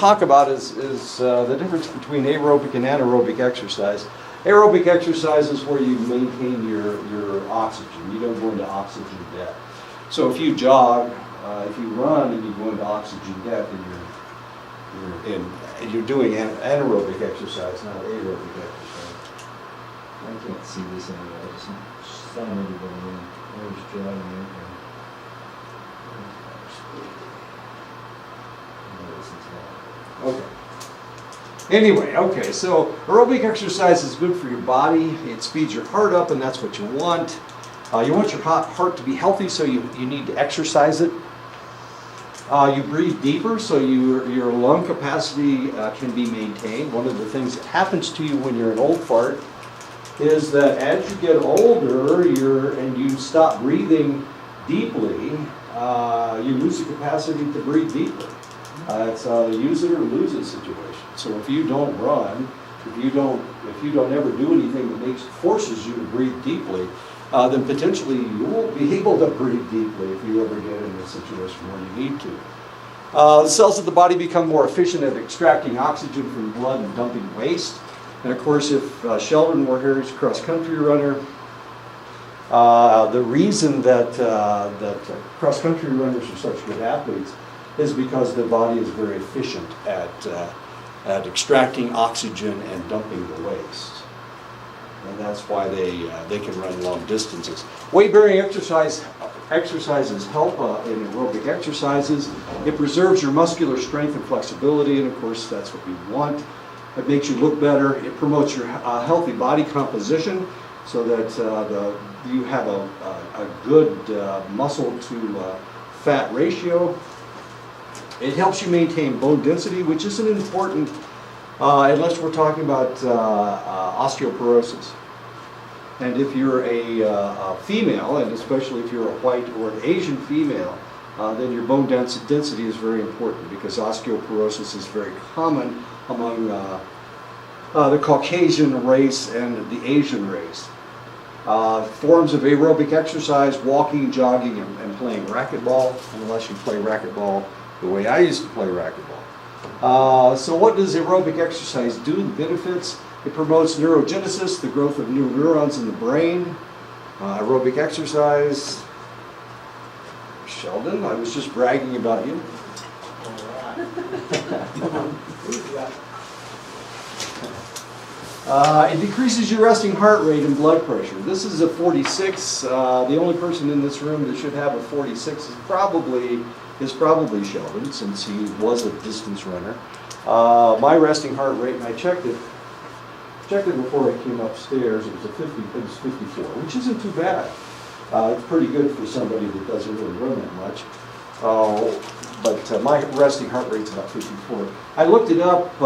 talk about is the difference between aerobic and anaerobic exercise. Aerobic exercise is where you maintain your oxygen. You don't go into oxygen debt. So if you jog, if you run and you go into oxygen debt, then you're doing anaerobic exercise, not aerobic exercise. I can't see this anyway. I just saw everybody in. There's jogging. Okay. Anyway, okay, so aerobic exercise is good for your body. It speeds your heart up, and that's what you want. You want your heart to be healthy, so you need to exercise it. You breathe deeper, so your lung capacity can be maintained. One of the things that happens to you when you're an old fart is that as you get older and you stop breathing deeply, you lose the capacity to breathe deeply. It's a use it or lose it situation. So if you don't run, if you don't ever do anything that forces you to breathe deeply, then potentially you won't be able to breathe deeply if you ever get in a situation where you need to. The cells of the body become more efficient at extracting oxygen from blood and dumping waste. And of course, if Sheldon were here, he's a cross-country runner. The reason that cross-country runners are such good athletes is because their body is very efficient at extracting oxygen and dumping the waste. And that's why they can run long distances. Weight-bearing exercises help in aerobic exercises. It preserves your muscular strength and flexibility, and of course that's what we want. It makes you look better. It promotes your healthy body composition so that you have a good muscle to fat ratio. It helps you maintain bone density, which isn't important unless we're talking about osteoporosis. And if you're a female, and especially if you're a white or an Asian female, then your bone density is very important because osteoporosis is very common among the Caucasian race and the Asian race. Forms of aerobic exercise: walking, jogging, and playing racquetball, unless you play racquetball the way I used to play racquetball. So what does aerobic exercise do? The benefits: it promotes neurogenesis, the growth of new neurons in the brain. Aerobic exercise. Sheldon, I was just bragging about you. It decreases your resting heart rate and blood pressure. This is a 46. The only person in this room that should have a 46 is probably Sheldon, since he was a distance runner. My resting heart rate, and I checked it before I came upstairs, it was 54, which isn't too bad. It's pretty good for somebody that doesn't really run that much. But my resting heart rate's about 54. I looked it up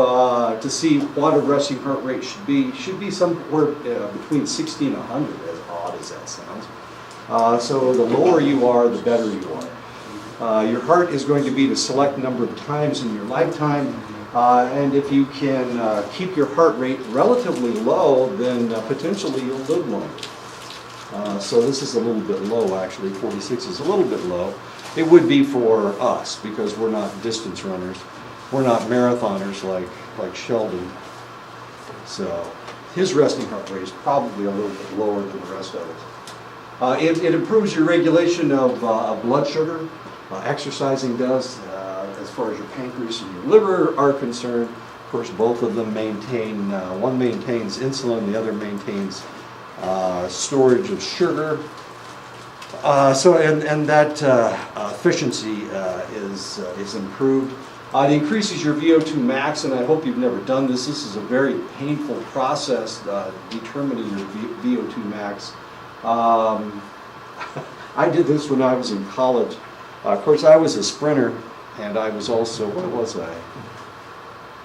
to see what a resting heart rate should be. It should be somewhere between 60 and 100, as odd as that sounds. So the lower you are, the better you are. Your heart is going to beat a select number of times in your lifetime. And if you can keep your heart rate relatively low, then potentially you'll live longer. So this is a little bit low, actually. 46 is a little bit low. It would be for us because we're not distance runners. We're not marathoners like Sheldon. So his resting heart rate is probably a little bit lower than the rest of us. It improves your regulation of blood sugar. Exercising does, as far as your pancreas and your liver are concerned. Of course, both of them maintain, one maintains insulin, the other maintains storage of sugar. And that efficiency is improved. It increases your VO2 max, and I hope you've never done this. This is a very painful process, determining your VO2 max. I did this when I was in college. Of course, I was a sprinter, and I was also, what was I?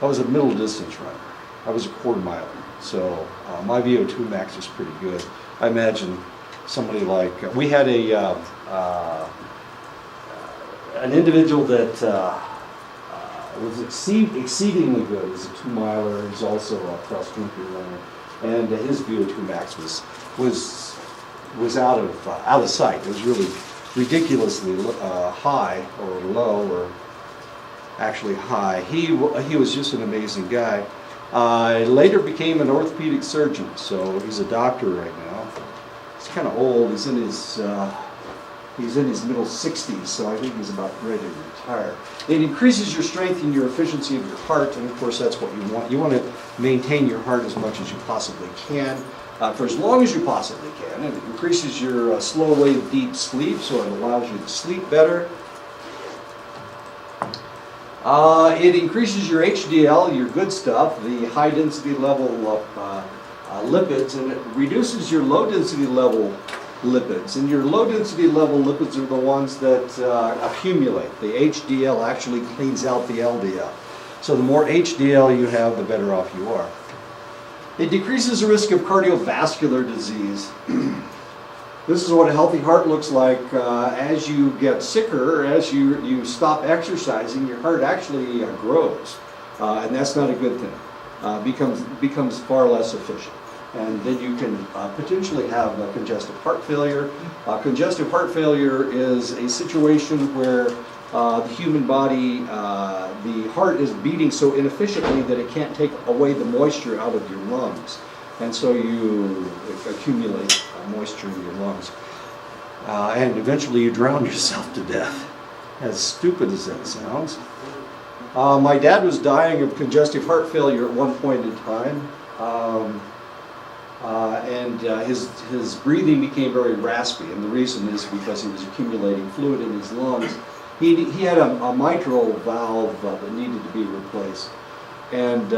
I was a middle distance runner. I was a quarter miler, so my VO2 max is pretty good. I imagine somebody like, we had an individual that was exceedingly good. He's a 2-miler. He's also a cross-country runner, and his VO2 max was out of sight. It was really ridiculously high or low, or actually high. He was just an amazing guy. Later became an orthopedic surgeon, so he's a doctor right now. He's kind of old. He's in his middle 60s, so I think he's about ready to retire. It increases your strength and your efficiency of your heart, and of course that's what you want. You want to maintain your heart as much as you possibly can, for as long as you possibly can. And it increases your slow wave deep sleep, so it allows you to sleep better. It increases your HDL, your good stuff, the high density level of lipids, and it reduces your low density level lipids. And your low density level lipids are the ones that accumulate. The HDL actually cleans out the LDL. So the more HDL you have, the better off you are. It decreases the risk of cardiovascular disease. This is what a healthy heart looks like as you get sicker, as you stop exercising, your heart actually grows. And that's not a good thing. Becomes far less efficient. And then you can potentially have congestive heart failure. Congestive heart failure is a situation where the human body, the heart is beating so inefficiently that it can't take away the moisture out of your lungs. And so you accumulate moisture in your lungs. And eventually you drown yourself to death. As stupid as that sounds. My dad was dying of congestive heart failure at one point in time. His breathing became very raspy, and the reason is because he was accumulating fluid in his lungs. He had a mitral valve that needed to be replaced, and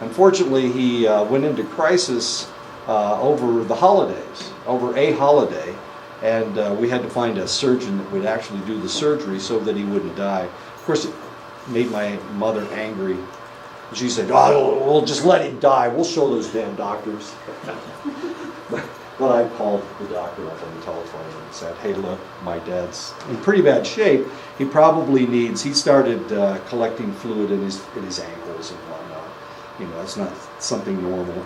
unfortunately he went into crisis over the holidays, over a holiday, and we had to find a surgeon that would actually do the surgery so that he wouldn't die. Of course, it made my mother angry. She said, "Oh, we'll just let him die. We'll show those damn doctors." But I called the doctor up on the telephone and said, "Hey, look, my dad's in pretty bad shape. He probably needs." He started collecting fluid in his ankles and whatnot. You know, it's not something normal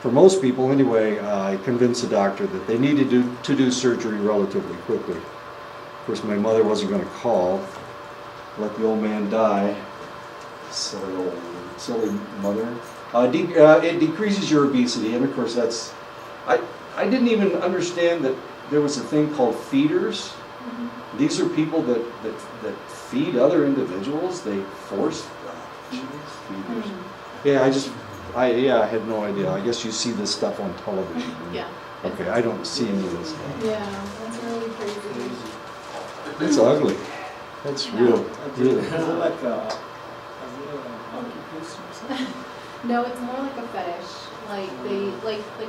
for most people. Anyway, I convinced the doctor that they needed to do surgery relatively quickly. Of course, my mother wasn't going to call, let the old man die. Silly mother. It decreases your obesity, and of course that's. I didn't even understand that there was a thing called feeders. Mm-hmm. These are people that feed other individuals. They force feeders. Mm-hmm. Yeah, I had no idea. I guess you see this stuff on television. Yeah. Okay, I don't see any of this stuff. Yeah, that's really crazy. It's ugly. That's real. Really. No, it's more like a fetish. Like the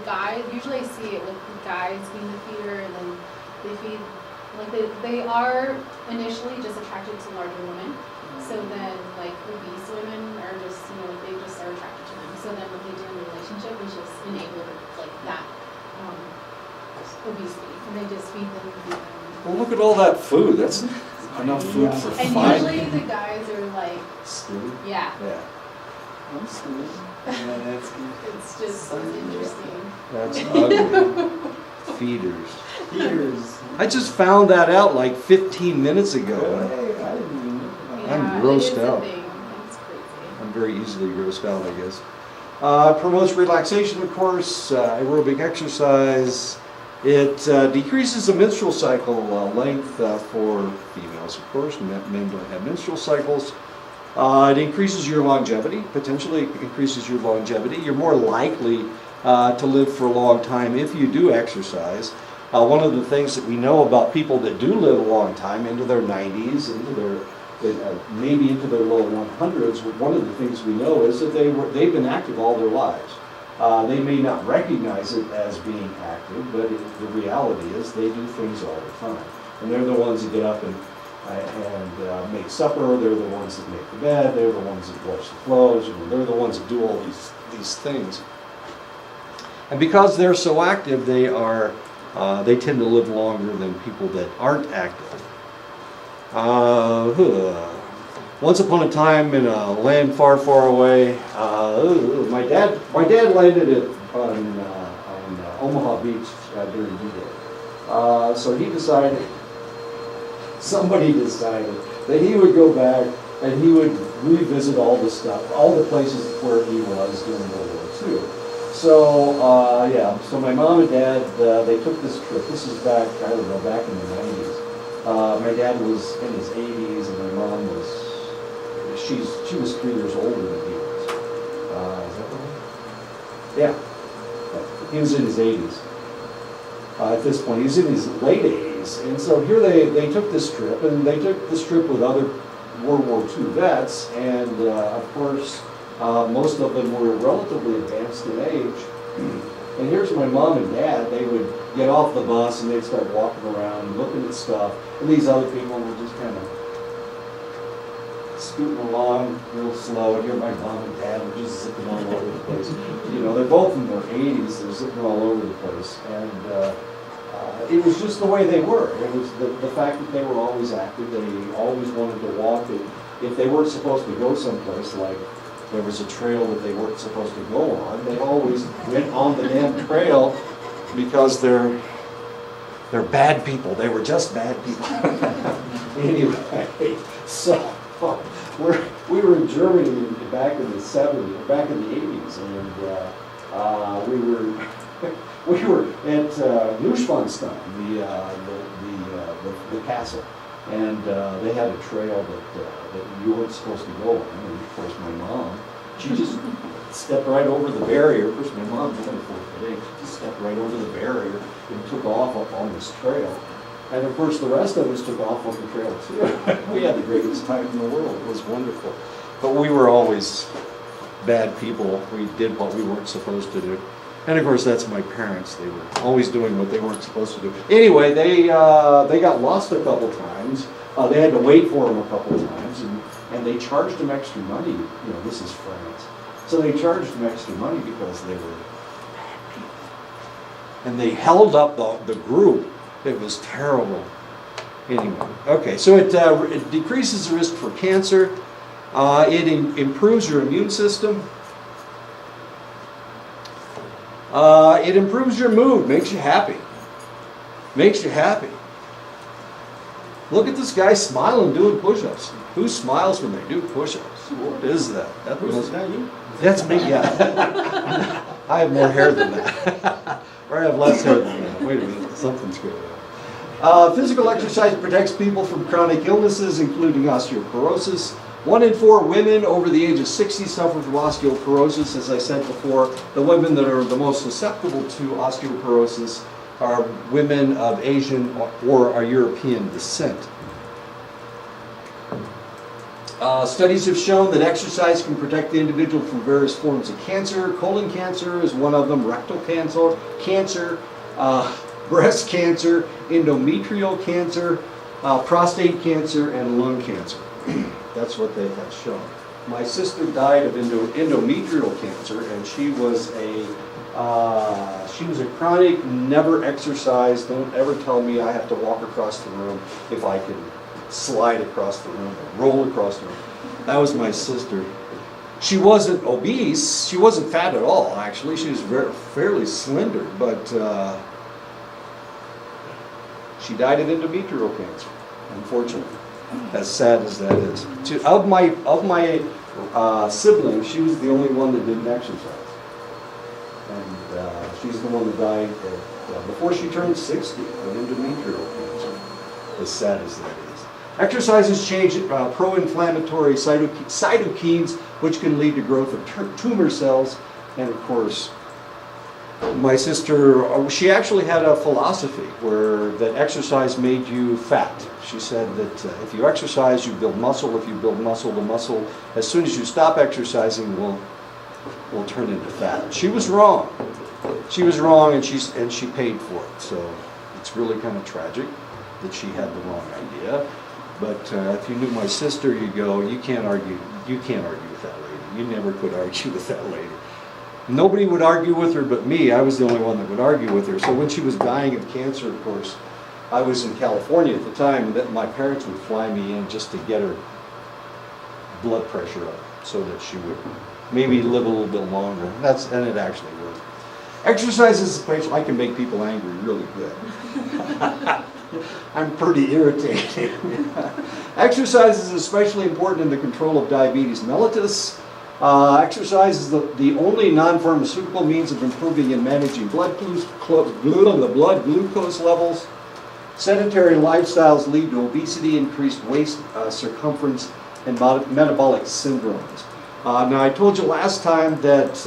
guys, usually I see it with the guys being the feeder, and then they feed, like they are initially just attracted to larger women. So then like obese women are just, they just are attracted to them. So then what they do in the relationship is just enable like that obesity. And they just feed them. Well, look at all that food. That's enough food for and 5 usually the guys are like skinny. Yeah. Yeah. I'm skinny. Yeah, that's good. It's just so interesting. That's ugly. Feeders. Feeders. I just found that out like 15 minutes ago. Hey, I didn't even know that. Yeah, I'm grossed out. It's crazy. I'm very easily grossed out, I guess. Promotes relaxation, of course, aerobic exercise. It decreases the menstrual cycle length for females, of course. Men don't have menstrual cycles. It increases your longevity, potentially increases your longevity. You're more likely to live for a long time if you do exercise. One of the things that we know about people that do live a long time, into their 90s, into their maybe into their low 100s, one of the things we know is that they've been active all their lives. They may not recognize it as being active, but the reality is they do things all the time. And they're the ones that get up and make supper. They're the ones that make the bed. They're the ones that wash the clothes. They're the ones that do all these things. And because they're so active, they tend to live longer than people that aren't active. Once upon a time, in a land far, far away, my dad landed on Omaha Beach during D-Day. So somebody decided that he would go back and he would revisit all the stuff, all the places where he was during World War II. So, yeah, so my mom and dad, they took this trip. This is back, I don't know, back in the 90s. My dad was in his 80s, and my mom was, she was 3 years older than he was. Is that right? Yeah. He was in his 80s. At this point, he was in his late 80s. And so here they took this trip, and they took this trip with other World War II vets, and of course, most of them were relatively advanced in age. And here's my mom and dad. They would get off the bus and they'd start walking around, looking at stuff, and these other people were just kind of scooting along real slow. And here my mom and dad were just zipping all over the place. You know, they're both in their 80s. They're zipping all over the place, and it was just the way they were. It was the fact that they were always active. They always wanted to walk. If they weren't supposed to go someplace, like there was a trail that they weren't supposed to go on, they always went on the damn trail because they're bad people. They were just bad people. Anyway, so we were in Germany back in the 70s, back in the 80s, and we were at Neuschwanstein, the castle, and they had a trail that you weren't supposed to go on. And of course, my mom, she just stepped right over the barrier. Of course, my mom's 24 today. She just stepped right over the barrier and took off up on this trail. And of course, the rest of us took off on the trail too. We had the greatest time in the world. It was wonderful. But we were always bad people. We did what we weren't supposed to do. And of course, that's my parents. They were always doing what they weren't supposed to do. Anyway, they got lost a couple times. They had to wait for them a couple times, and they charged them extra money. You know, this is France. So they charged them extra money because they were bad people. And they held up the group. It was terrible. Anyway, okay, so it decreases the risk for cancer. It improves your immune system. It improves your mood, makes you happy. Makes you happy. Look at this guy smiling doing push-ups. Who smiles when they do push-ups? What is that? Is that you? That's me, yeah. I have more hair than that. Or I have less hair than that. Wait a minute, something's going on. Physical exercise protects people from chronic illnesses, including osteoporosis. 1 in 4 women over the age of 60 suffer from osteoporosis. As I said before, the women that are the most susceptible to osteoporosis are women of Asian or European descent. Studies have shown that exercise can protect the individual from various forms of cancer. Colon cancer is one of them, rectal cancer, breast cancer, endometrial cancer, prostate cancer, and lung cancer. That's what they have shown. My sister died of endometrial cancer, and she was a chronic, never exercised. Don't ever tell me I have to walk across the room if I can slide across the room or roll across the room. That was my sister. She wasn't obese. She wasn't fat at all, actually. She was fairly slender, but she died of endometrial cancer, unfortunately. As sad as that is. Of my siblings, she was the only one that didn't exercise. And she's the one that died before she turned 60 of endometrial cancer. As sad as that is. Exercises change pro-inflammatory cytokines, which can lead to growth of tumor cells. And of course, my sister, she actually had a philosophy that exercise made you fat. She said that if you exercise, you build muscle. If you build muscle, the muscle, as soon as you stop exercising, will turn into fat. She was wrong. She was wrong, and she paid for it. So it's really kind of tragic that she had the wrong idea. But if you knew my sister, you can't argue. You can't argue with that lady. You never could argue with that lady. Nobody would argue with her but me. I was the only one that would argue with her. So when she was dying of cancer, of course, I was in California at the time, and that my parents would fly me in just to get her blood pressure up so that she would maybe live a little bit longer. And it actually worked. Exercises, I can make people angry really good. I'm pretty irritating. Exercise is especially important in the control of diabetes mellitus. Exercise is the only non-pharmaceutical means of improving and managing blood glucose levels. Sedentary lifestyles lead to obesity, increased waist circumference, and metabolic syndromes. Now, I told you last time that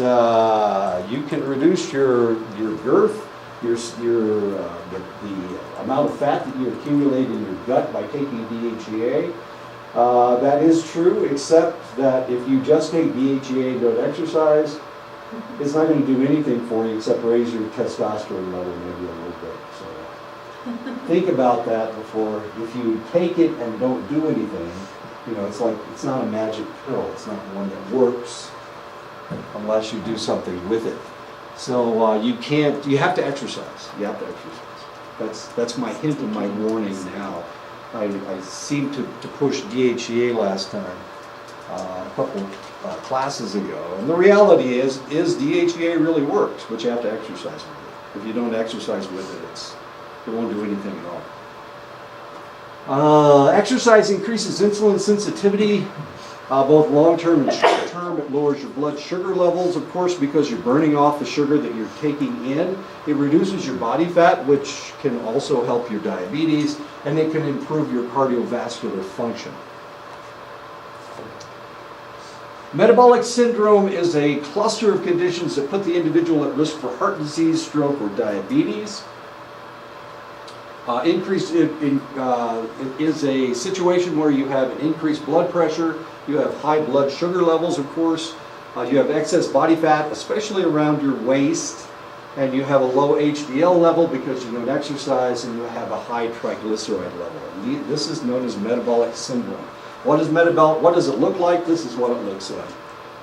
you can reduce your girth, the amount of fat that you accumulate in your gut by taking DHEA. That is true, except that if you just take DHEA and don't exercise, it's not going to do anything for you except raise your testosterone level maybe a little bit. So think about that before, if you take it and don't do anything, it's like, it's not a magic pill. It's not one that works unless you do something with it. So you have to exercise. You have to exercise. That's my hint and my warning now. I seemed to push DHEA last time, a couple classes ago. And the reality is DHEA really works, but you have to exercise with it. If you don't exercise with it, it won't do anything at all. Exercise increases insulin sensitivity, both long-term and short-term. It lowers your blood sugar levels, of course, because you're burning off the sugar that you're taking in. It reduces your body fat, which can also help your diabetes, and it can improve your cardiovascular function. Metabolic syndrome is a cluster of conditions that put the individual at risk for heart disease, stroke, or diabetes. It is a situation where you have an increased blood pressure, you have high blood sugar levels, of course, you have excess body fat, especially around your waist, and you have a low HDL level because you don't exercise, and you have a high triglyceride level. This is known as metabolic syndrome. What does it look like? This is what it looks like.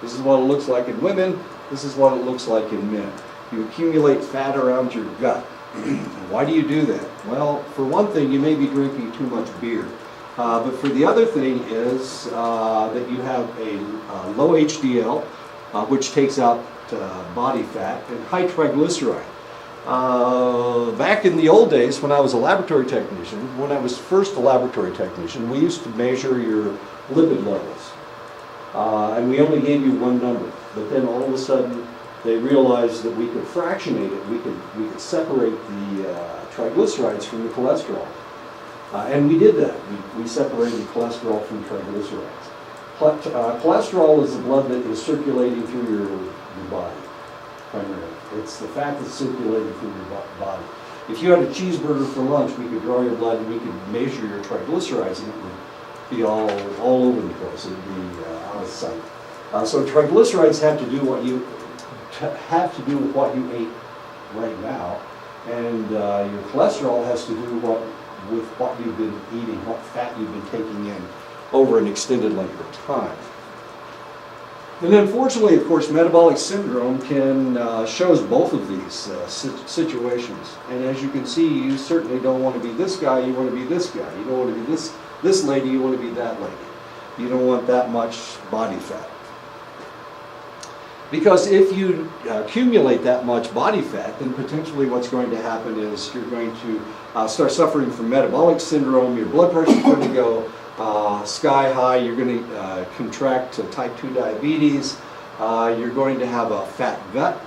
This is what it looks like in women. This is what it looks like in men. You accumulate fat around your gut. Why do you do that? Well, for one thing, you may be drinking too much beer. But for the other thing is that you have a low HDL, which takes out body fat, and high triglyceride. Back in the old days, when I was a laboratory technician, when I was first a laboratory technician, we used to measure your lipid levels. And we only gave you one number. But then all of a sudden, they realized that we could fractionate it. We could separate the triglycerides from the cholesterol. And we did that. We separated cholesterol from triglycerides. Cholesterol is the blood that is circulating through your body, primarily. It's the fat that's circulating through your body. If you had a cheeseburger for lunch, we could draw your blood and we could measure your triglycerides, and it would be all over the place. It would be out of sight. So triglycerides have to do with what you ate right now, and your cholesterol has to do with what you've been eating, what fat you've been taking in over an extended length of time. And unfortunately, of course, metabolic syndrome shows both of these situations. And as you can see, you certainly don't want to be this guy, you want to be this guy. You don't want to be this lady, you want to be that lady. You don't want that much body fat. Because if you accumulate that much body fat, then potentially what's going to happen is you're going to start suffering from metabolic syndrome, your blood pressure is going to go sky high, you're going to contract type 2 diabetes, you're going to have a fat gut,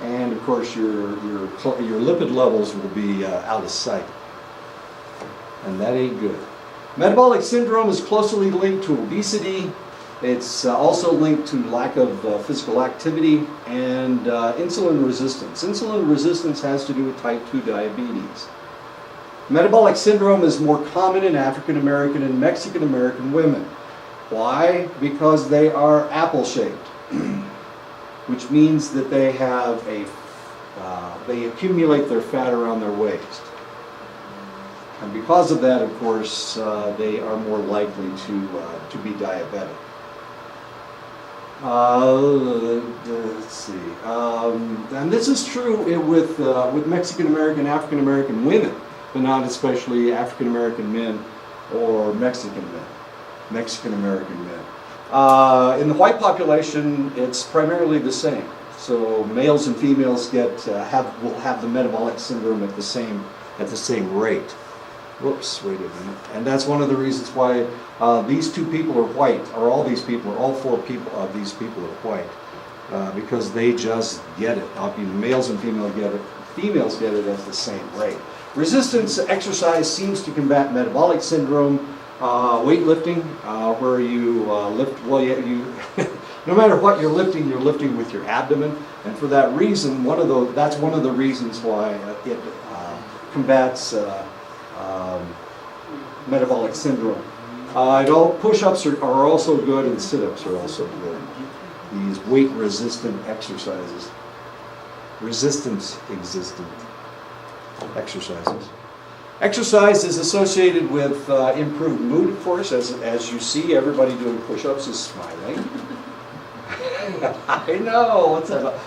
and of course your lipid levels will be out of sight. And that ain't good. Metabolic syndrome is closely linked to obesity. It's also linked to lack of physical activity and insulin resistance. Insulin resistance has to do with type 2 diabetes. Metabolic syndrome is more common in African American and Mexican American women. Why? Because they are apple-shaped, which means that they have they accumulate their fat around their waist. And because of that, of course, they are more likely to be diabetic. Let's see. And this is true with Mexican American, African American women, but not especially African American men or Mexican American men. In the white population, it's primarily the same. So males and females will have the metabolic syndrome at the same rate. Whoops, wait a minute. And that's one of the reasons why these two people are white, or all these people, or all four people of these people are white, because they just get it. Males and females get it at the same rate. Resistance exercise seems to combat metabolic syndrome, weightlifting, where you lift, well, you no matter what you're lifting with your abdomen, and for that reason, that's one of the reasons why it combats metabolic syndrome. Push-ups are also good, and sit-ups are also good. These weight-resistant exercises. Resistance-existent exercises. Exercise is associated with improved mood, of course. As you see, everybody doing push-ups is smiling. I know,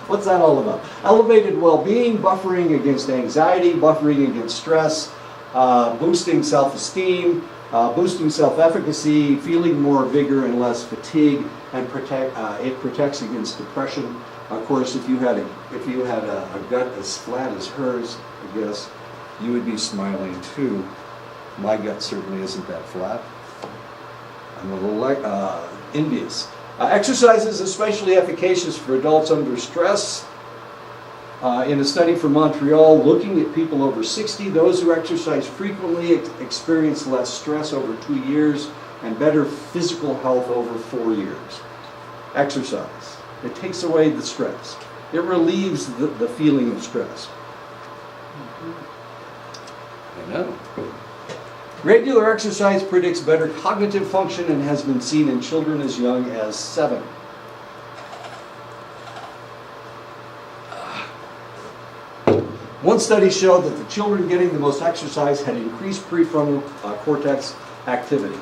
what's that all about? Elevated well-being, buffering against anxiety, buffering against stress, boosting self-esteem, boosting self-efficacy, feeling more vigor and less fatigue, and it protects against depression. Of course, if you had a gut as flat as hers, I guess, you would be smiling too. My gut certainly isn't that flat. I'm a little envious. Exercise is especially efficacious for adults under stress. In a study from Montreal looking at people over 60, those who exercise frequently experience less stress over 2 years and better physical health over 4 years. Exercise. It takes away the stress. It relieves the feeling of stress. I know. Regular exercise predicts better cognitive function and has been seen in children as young as 7. One study showed that the children getting the most exercise had increased prefrontal cortex activity.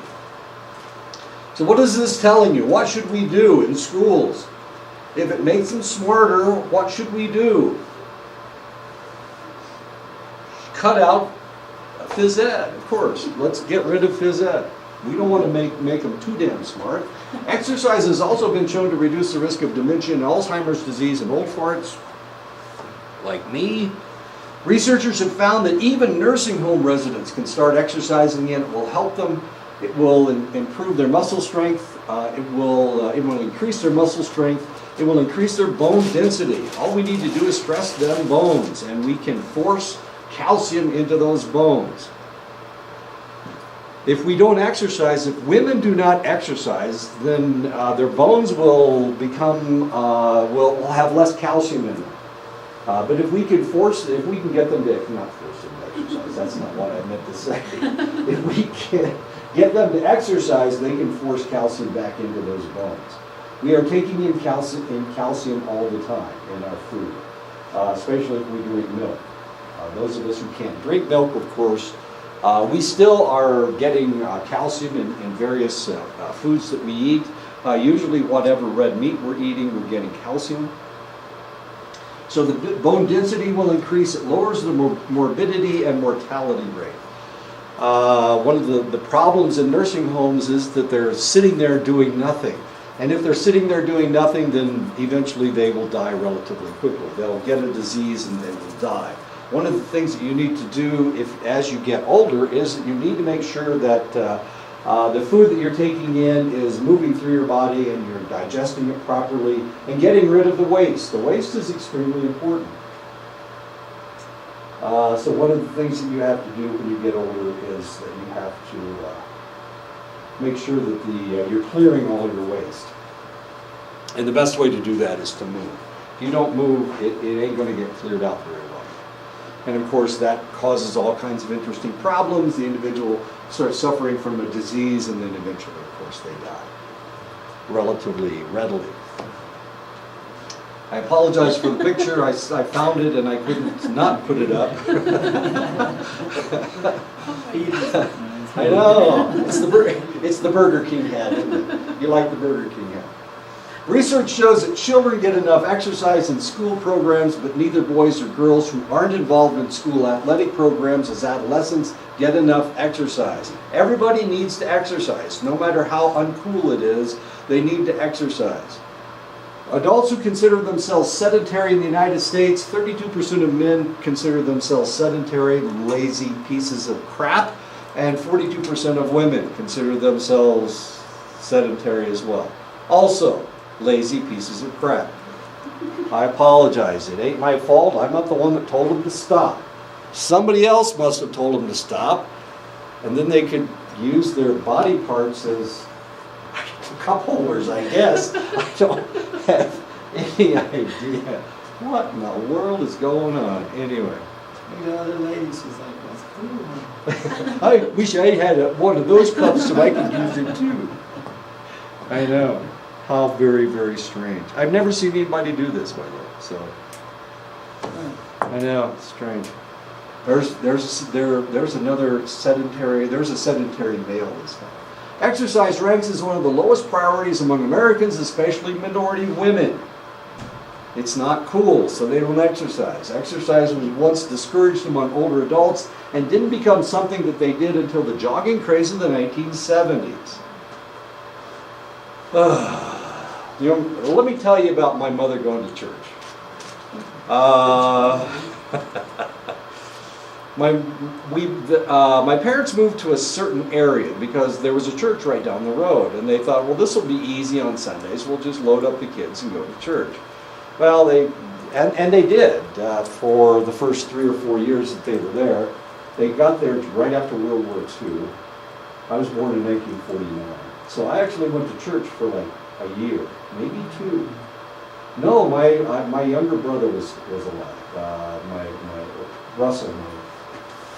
So what is this telling you? What should we do in schools? If it makes them smarter, what should we do? Cut out phys ed, of course. Let's get rid of phys ed. We don't want to make them too damn smart. Exercise has also been shown to reduce the risk of dementia and Alzheimer's disease in old farts, like me. Researchers have found that even nursing home residents can start exercising, and it will help them. It will improve their muscle strength. It will increase their muscle strength. It will increase their bone density. All we need to do is stress them bones, and we can force calcium into those bones. If we don't exercise, if women do not exercise, then their bones will become will have less calcium in them. But if we can get them to, not force them to exercise, that's not what I meant to say. If we can get them to exercise, they can force calcium back into those bones. We are taking in calcium all the time in our food, especially if we drink milk. Those of us who can't drink milk, of course, we still are getting calcium in various foods that we eat. Usually whatever red meat we're eating, we're getting calcium. So the bone density will increase. It lowers the morbidity and mortality rate. One of the problems in nursing homes is that they're sitting there doing nothing. And if they're sitting there doing nothing, then eventually they will die relatively quickly. They'll get a disease and they will die. One of the things that you need to do as you get older is that you need to make sure that the food that you're taking in is moving through your body and you're digesting it properly and getting rid of the waste. The waste is extremely important. So one of the things that you have to do when you get older is that you have to make sure that you're clearing all your waste. And the best way to do that is to move. If you don't move, it ain't going to get cleared out very well. And of course that causes all kinds of interesting problems. The individual starts suffering from a disease, and then eventually, of course, they die relatively readily. I apologize for the picture. I found it and I couldn't not put it up. I know. It's the Burger King hat, isn't it? You like the Burger King hat. Research shows that children get enough exercise in school programs, but neither boys or girls who aren't involved in school athletic programs as adolescents get enough exercise. Everybody needs to exercise. No matter how uncool it is, they need to exercise. Adults who consider themselves sedentary in the United States, 32% of men consider themselves sedentary, lazy pieces of crap. And 42% of women consider themselves sedentary as well. Also, lazy pieces of crap. I apologize. It ain't my fault. I'm not the one that told them to stop. Somebody else must have told them to stop. And then they could use their body parts as cup holders, I guess. I don't have any idea what in the world is going on. Anyway. The other ladies was like, that's cool. I wish I had one of those cups so I could use it too. I know. How very, very strange. I've never seen anybody do this, by the way. So I know, it's strange. There's another sedentary. There's a sedentary male this time. Exercise ranks as one of the lowest priorities among Americans, especially minority women. It's not cool, so they don't exercise. Exercise was once discouraged among older adults and didn't become something that they did until the jogging craze in the 1970s. Let me tell you about my mother going to church. My parents moved to a certain area because there was a church right down the road, and they thought, well, this will be easy on Sundays. We'll just load up the kids and go to church. Well, they did for the first 3 or 4 years that they were there. They got there right after World War II. I was born in 1949, so I actually went to church for like a year, maybe 2. No, my younger brother was alive. My Russell,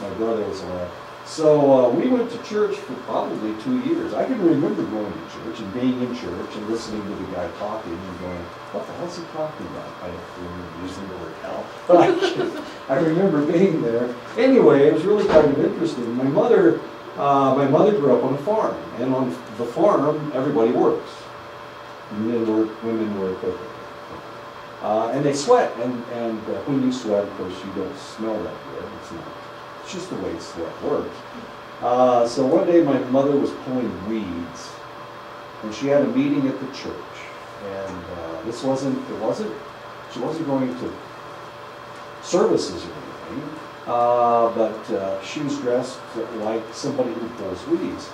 my brother was alive. So we went to church for probably 2 years. I can remember going to church and being in church and listening to the guy talking and going, what the hell's he talking about? I don't remember using the word hell, but I remember being there. Anyway, it was really kind of interesting. My mother grew up on a farm, and on the farm, everybody works. Men work, women work, and they sweat. And when you sweat, of course, you don't smell that good. It's just the way sweat works. So one day my mother was pulling weeds, and she had a meeting at the church. And she wasn't going to services or anything, but she was dressed like somebody who pulls weeds.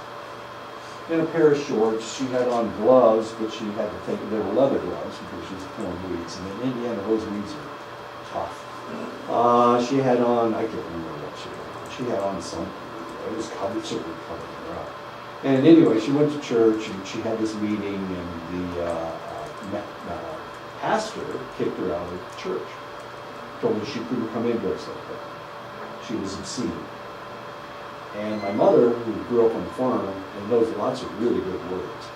In a pair of shorts, she had on gloves, but she had to take, they were leather gloves because she was pulling weeds. And in Indiana, those weeds are tough. She had on, I can't remember what she had on. She had on something. It was certainly covering her up. And anyway, she went to church and she had this meeting, and the pastor kicked her out of the church. Told her she couldn't come in dressed like that. She was obscene. And my mother, who grew up on the farm and knows lots of really good words,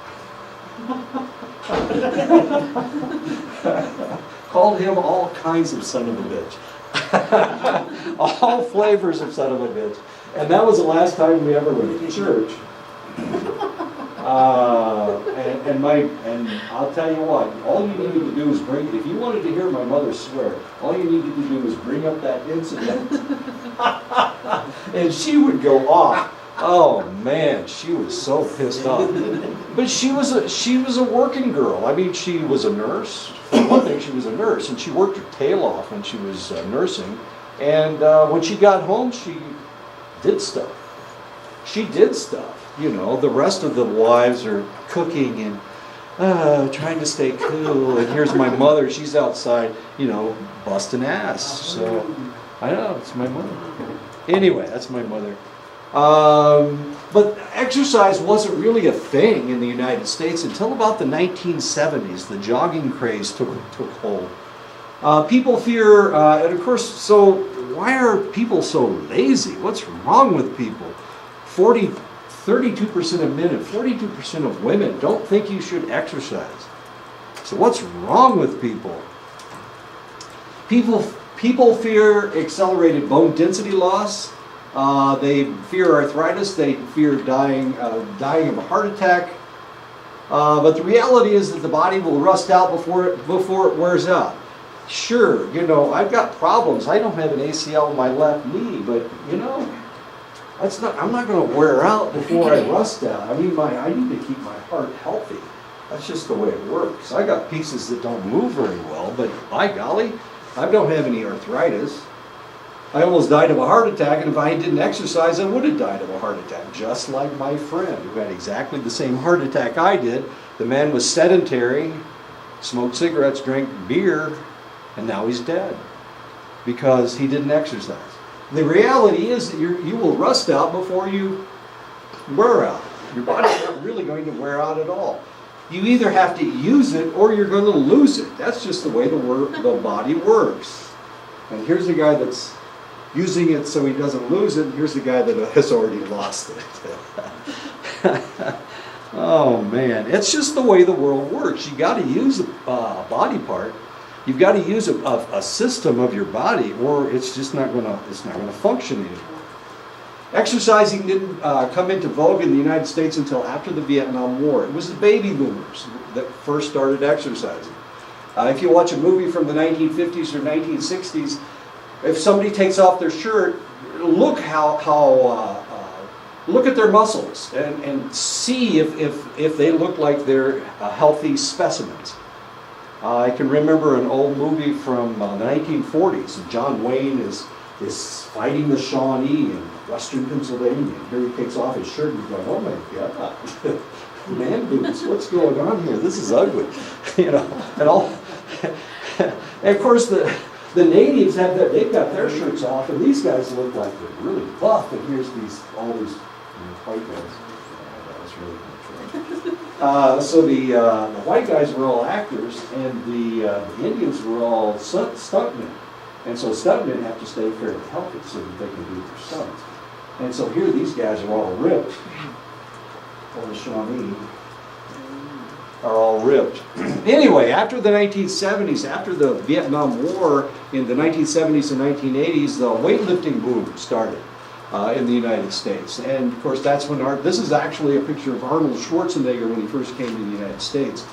called him all kinds of son of a bitch. All flavors of son of a bitch. And that was the last time we ever went to church. And I'll tell you what, all you needed to do is if you wanted to hear my mother swear, all you needed to do was bring up that incident. And she would go off. Oh man, she was so pissed off. But she was a working girl. I mean, she was a nurse. For one thing, she was a nurse, and she worked her tail off when she was nursing. And when she got home, she did stuff. She did stuff. You know, the rest of the wives are cooking and trying to stay cool. And here's my mother. She's outside, you know, busting ass. So I know, it's my mother. Anyway, that's my mother. But exercise wasn't really a thing in the United States until about the 1970s. The jogging craze took hold. People fear, and of course, so why are people so lazy? What's wrong with people? 32% of men and 42% of women don't think you should exercise. So what's wrong with people? People fear accelerated bone density loss. They fear arthritis. They fear dying of a heart attack. But the reality is that the body will rust out before it wears out. Sure, you know, I've got problems. I don't have an ACL in my left knee, but you know, I'm not going to wear out before I rust out. I mean, I need to keep my heart healthy. That's just the way it works. I got pieces that don't move very well, but by golly, I don't have any arthritis. I almost died of a heart attack, and if I didn't exercise, I would have died of a heart attack, just like my friend who had exactly the same heart attack I did. The man was sedentary, smoked cigarettes, drank beer, and now he's dead because he didn't exercise. The reality is that you will rust out before you wear out. Your body's not really going to wear out at all. You either have to use it or you're going to lose it. That's just the way the body works. And here's a guy that's using it so he doesn't lose it, and here's the guy that has already lost it. Oh man, it's just the way the world works. You got to use a body part. You've got to use a system of your body, or it's just not going to function anymore. Exercising didn't come into vogue in the United States until after the Vietnam War. It was the baby boomers that first started exercising. If you watch a movie from the 1950s or 1960s, if somebody takes off their shirt, look look at their muscles and see if they look like they're healthy specimens. I can remember an old movie from the 1940s, and John Wayne is fighting the Shawnee in western Pennsylvania. And here he takes off his shirt and he's going, "Oh my God, man boobs, what's going on here? This is ugly," and all. And of course the natives they've got their shirts off, and these guys look like they're really buff. And here's all these white guys. That was really cool. So the white guys were all actors, and the Indians were all stuntmen. And so stuntmen have to stay fairly healthy so that they can do their stunts. And so here these guys are all ripped. All the Shawnee are all ripped. Anyway, after the 1970s, after the Vietnam War in the 1970s and 1980s, the weightlifting boom started in the United States. And of course that's when this is actually a picture of Arnold Schwarzenegger when he first came to the United States.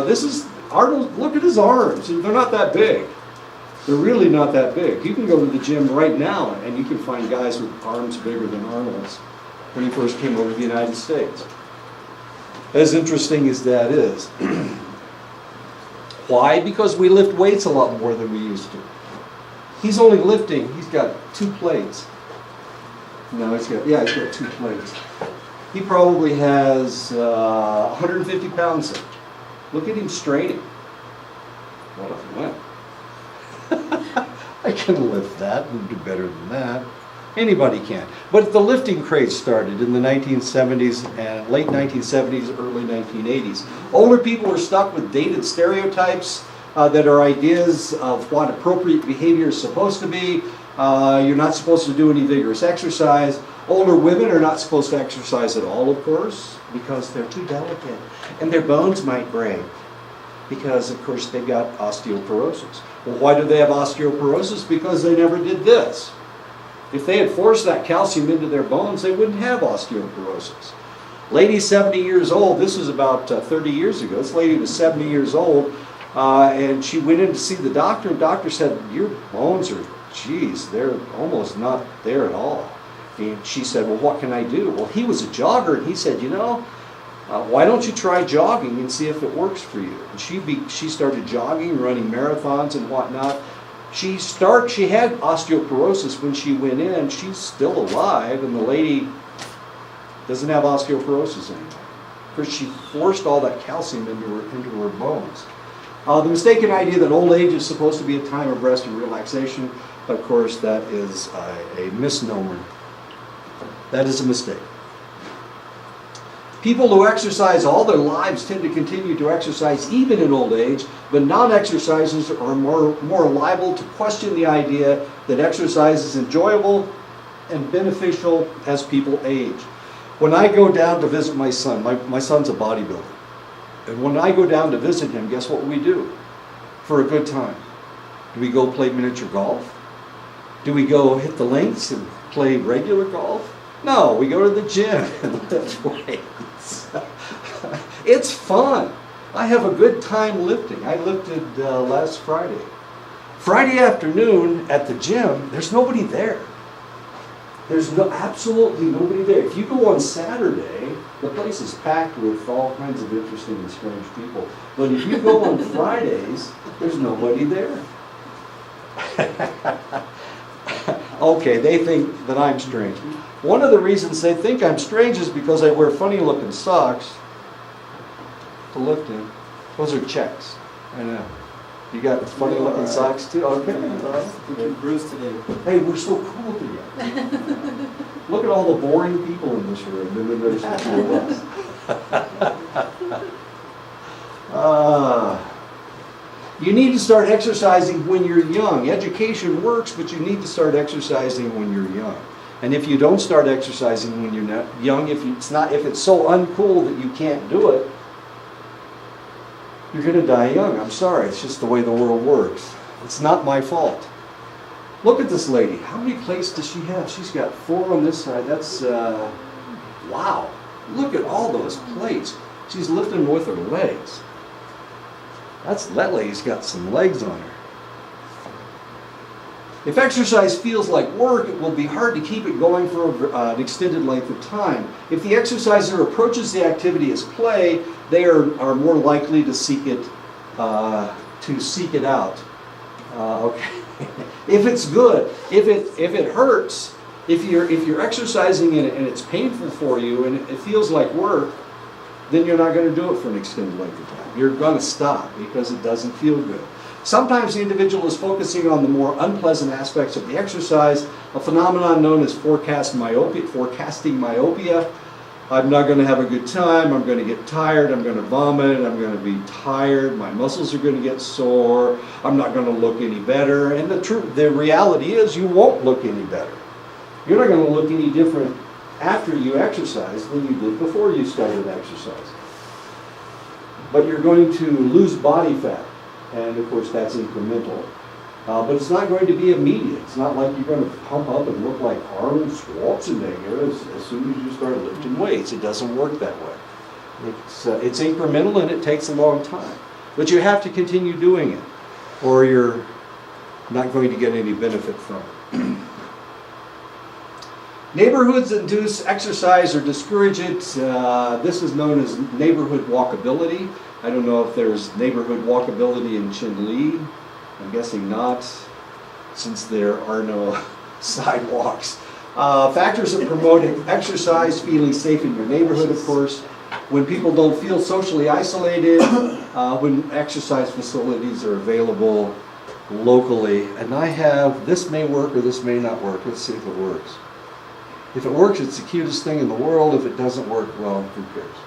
This is Arnold, look at his arms, they're not that big. They're really not that big. You can go to the gym right now and you can find guys with arms bigger than Arnold's when he first came over to the United States. As interesting as that is. Why? Because we lift weights a lot more than we used to. He's only lifting, he's got 2 plates. No, he's got 2 plates. He probably has 150 pounds in. Look at him straining. What a wimp. I can lift that and do better than that. Anybody can. But the lifting craze started in the 1970s and late 1970s, early 1980s. Older people are stuck with dated stereotypes that are ideas of what appropriate behavior is supposed to be. You're not supposed to do any vigorous exercise. Older women are not supposed to exercise at all, of course, because they're too delicate and their bones might break. Because, of course, they've got osteoporosis. Well, why do they have osteoporosis? Because they never did this. If they had forced that calcium into their bones, they wouldn't have osteoporosis. Lady 70 years old, this was about 30 years ago. This lady was 70 years old, and she went in to see the doctor, and the doctor said, "Your bones are, they're almost not there at all." And she said, "Well, what can I do?" Well, he was a jogger, and he said, "Why don't you try jogging and see if it works for you?" And she started jogging, running marathons and whatnot. She had osteoporosis when she went in. She's still alive, and the lady doesn't have osteoporosis anymore because she forced all that calcium into her bones. The mistaken idea that old age is supposed to be a time of rest and relaxation, of course, that is a misnomer. That is a mistake. People who exercise all their lives tend to continue to exercise even in old age, but non-exercisers are more liable to question the idea that exercise is enjoyable and beneficial as people age. When I go down to visit my son, my son's a bodybuilder, and when I go down to visit him, guess what we do for a good time? Do we go play miniature golf? Do we go hit the links and play regular golf? No, we go to the gym and lift weights. It's fun. I have a good time lifting. I lifted last Friday. Friday afternoon at the gym, there's nobody there. There's absolutely nobody there. If you go on Saturday, the place is packed with all kinds of interesting and strange people. But if you go on Fridays, there's nobody there. Okay, they think that I'm strange. One of the reasons they think I'm strange is because I wear funny looking socks to lift in. Those are checks. I know. You got funny looking socks too? Okay. You're bruised today. Hey, we're so cool together. Look at all the boring people in this room, and then there's the two of us. You need to start exercising when you're young. Education works, but you need to start exercising when you're young. And if you don't start exercising when you're not young, if it's so uncool that you can't do it, you're going to die young. I'm sorry. It's just the way the world works. It's not my fault. Look at this lady. How many plates does she have? She's got 4 on this side. That's, wow. Look at all those plates. She's lifting with her legs. That lady's got some legs on her. If exercise feels like work, it will be hard to keep it going for an extended length of time. If the exerciser approaches the activity as play, they are more likely to seek it out. Okay. If it's good, if it hurts, if you're exercising and it's painful for you and it feels like work, then you're not going to do it for an extended length of time. You're going to stop because it doesn't feel good. Sometimes the individual is focusing on the more unpleasant aspects of the exercise, a phenomenon known as forecasting myopia. I'm not going to have a good time, I'm going to get tired, I'm going to vomit, I'm going to be tired, my muscles are going to get sore, I'm not going to look any better. And the reality is you won't look any better. You're not going to look any different after you exercise than you did before you started exercise. But you're going to lose body fat. And of course that's incremental. But it's not going to be immediate. It's not like you're going to pump up and look like Arnold Schwarzenegger as soon as you start lifting weights. It doesn't work that way. It's incremental and it takes a long time. But you have to continue doing it or you're not going to get any benefit from it. Neighborhoods induce exercise or discourage it. This is known as neighborhood walkability. I don't know if there's neighborhood walkability in Chinle. I'm guessing not, since there are no sidewalks. Factors that promote exercise, feeling safe in your neighborhood, of course. When people don't feel socially isolated, when exercise facilities are available locally. And this may work or this may not work. Let's see if it works. If it works, it's the cutest thing in the world. If it doesn't work, well, who cares?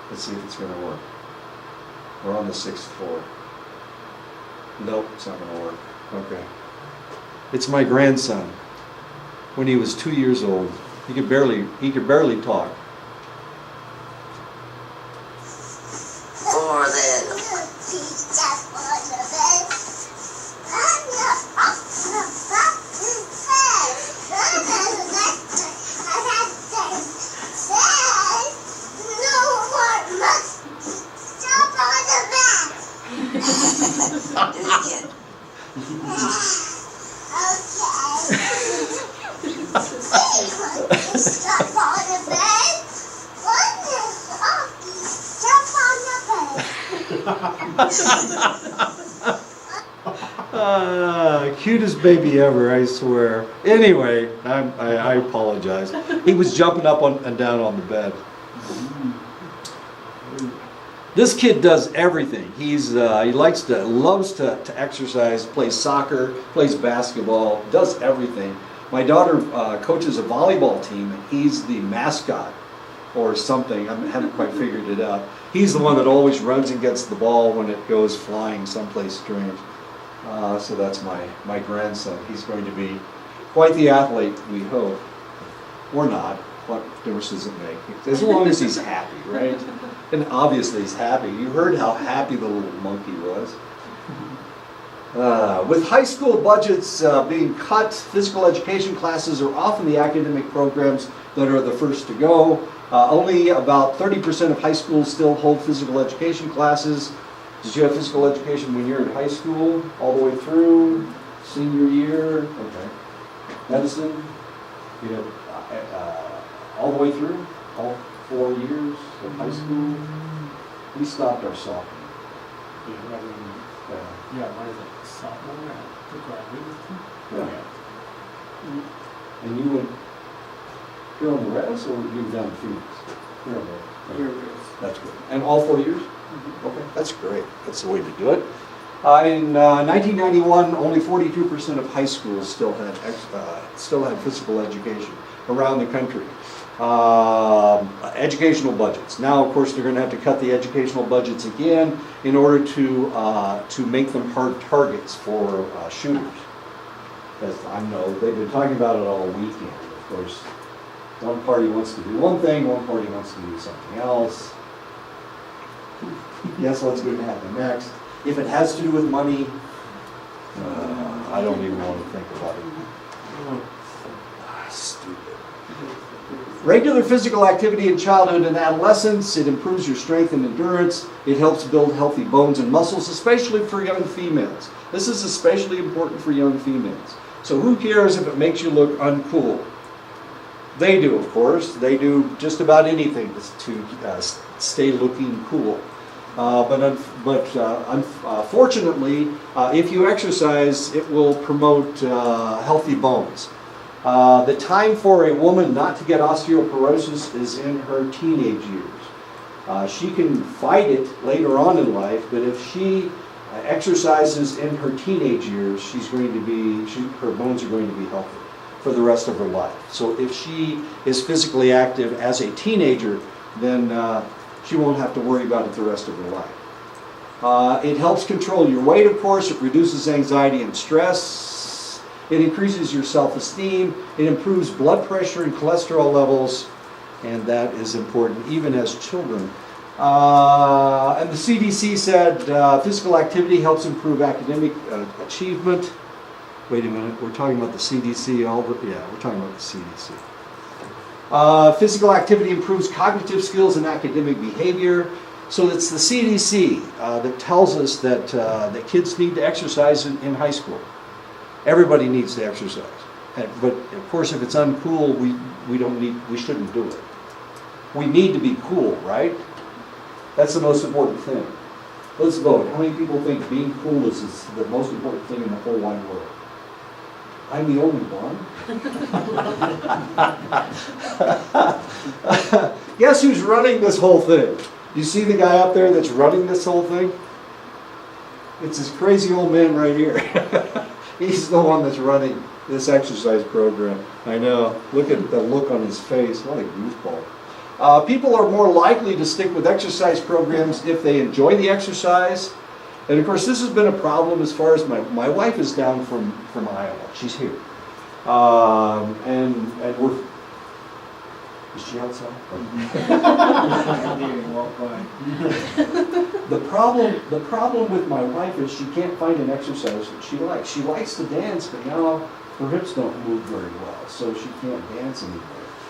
Let's see if it's going to work. We're on the 6th floor. Nope, it's not going to work. Okay. It's my grandson. When he was 2 years old, he could barely talk. For the Cutest baby ever, I swear. Anyway, I apologize. He was jumping up and down on the bed. This kid does everything. He loves to exercise, plays soccer, plays basketball, does everything. My daughter coaches a volleyball team, and he's the mascot or something. I haven't quite figured it out. He's the one that always runs and gets the ball when it goes flying someplace strange. So that's my grandson. He's going to be quite the athlete, we hope. Or not. What difference does it make? As long as he's happy, right? And obviously he's happy. You heard how happy the little monkey was. With high school budgets being cut, physical education classes are often the academic programs that are the first to go. Only about 30% of high schools still hold physical education classes. Did you have physical education when you were in high school, all the way through, senior year? Okay. Medicine? You had all the way through? All 4 years of high school? We stopped our sophomore. Yeah, what is it? Sophomore? To graduate? Yeah. And you went here on the res, or you were down in Phoenix? Here on the res. That's good. And all 4 years? Okay, that's great. That's the way to do it. In 1991, only 42% of high schools still had physical education around the country. Educational budgets. Now, of course, they're going to have to cut the educational budgets again in order to make them hard targets for shooters. As I know, they've been talking about it all weekend. Of course, one party wants to do one thing, one party wants to do something else. Guess what's going to happen next? If it has to do with money, I don't even want to think about it. Stupid. Regular physical activity in childhood and adolescence, it improves your strength and endurance. It helps build healthy bones and muscles, especially for young females. This is especially important for young females. So who cares if it makes you look uncool? They do, of course. They do just about anything to stay looking cool. Fortunately, if you exercise, it will promote healthy bones. The time for a woman not to get osteoporosis is in her teenage years. She can fight it later on in life, but if she exercises in her teenage years, her bones are going to be healthy for the rest of her life. So if she is physically active as a teenager, then she won't have to worry about it the rest of her life. It helps control your weight, of course. It reduces anxiety and stress. It increases your self-esteem. It improves blood pressure and cholesterol levels, and that is important even as children. And the CDC said physical activity helps improve academic achievement. Wait a minute, we're talking about the CDC. We're talking about the CDC. Physical activity improves cognitive skills and academic behavior. So it's the CDC that tells us that kids need to exercise in high school. Everybody needs to exercise. But of course, if it's uncool, we shouldn't do it. We need to be cool, right? That's the most important thing. Let's vote. How many people think being cool is the most important thing in the whole wide world? I'm the only one. Guess who's running this whole thing? You see the guy up there that's running this whole thing? It's this crazy old man right here. He's the one that's running this exercise program. I know. Look at the look on his face. What a goofball. People are more likely to stick with exercise programs if they enjoy the exercise. And of course, this has been a problem as far as my wife is down from Iowa. She's here. And we're... Is she outside? The problem with my wife is she can't find an exercise that she likes. She likes to dance, but now her hips don't move very well, so she can't dance anymore.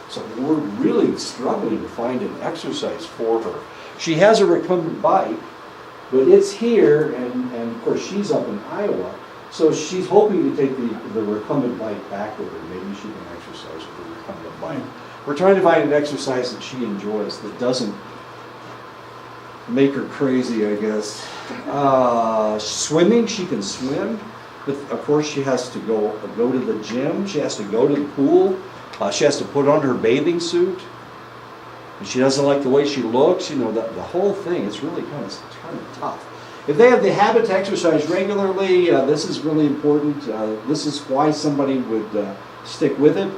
So we're really struggling to find an exercise for her. She has a recumbent bike, but it's here, and of course she's up in Iowa, so she's hoping to take the recumbent bike back with her. Maybe she can exercise with the recumbent bike. We're trying to find an exercise that she enjoys, that doesn't make her crazy, I guess. Swimming, she can swim, but of course she has to go to the gym, she has to go to the pool, she has to put on her bathing suit, and she doesn't like the way she looks, the whole thing. It's really kind of tough. If they have the habit to exercise regularly, this is really important. This is why somebody would stick with it.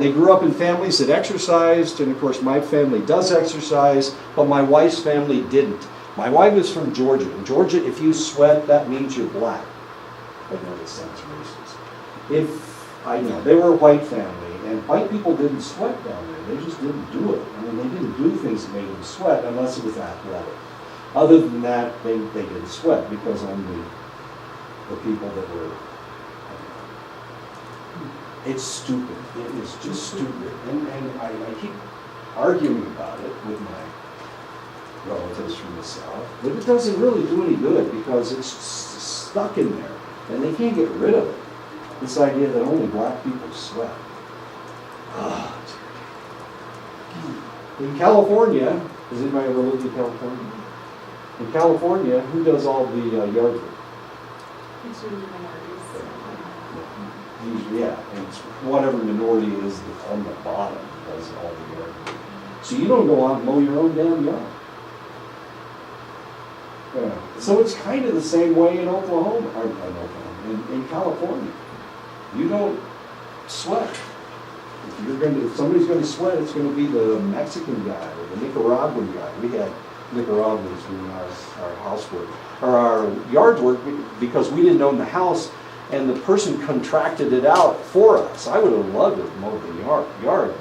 They grew up in families that exercised, and of course my family does exercise, but my wife's family didn't. My wife is from Georgia. In Georgia, if you sweat, that means you're black. I know this sounds racist. I know, they were a white family, and white people didn't sweat down there. They just didn't do it. I mean, they didn't do things that made them sweat unless it was athletic. Other than that, they didn't sweat because only the people that were... It's stupid. It is just stupid. And I keep arguing about it with my relatives from the South, but it doesn't really do any good because it's stuck in there, and they can't get rid of it. This idea that only black people sweat. In California, has anybody ever lived in California? In California, who does all the yard work? It's usually minorities. Usually, yeah, and it's whatever minority is on the bottom does all the yard work. So you don't go out and mow your own damn yard. Yeah. So it's kind of the same way in Oklahoma, or not Oklahoma, in California. You don't sweat. If somebody's going to sweat, it's going to be the Mexican guy or the Nicaraguan guy. We had Nicaraguans doing our housework or our yard work because we didn't own the house, and the person contracted it out for us. I would have loved to have mowed the yard, but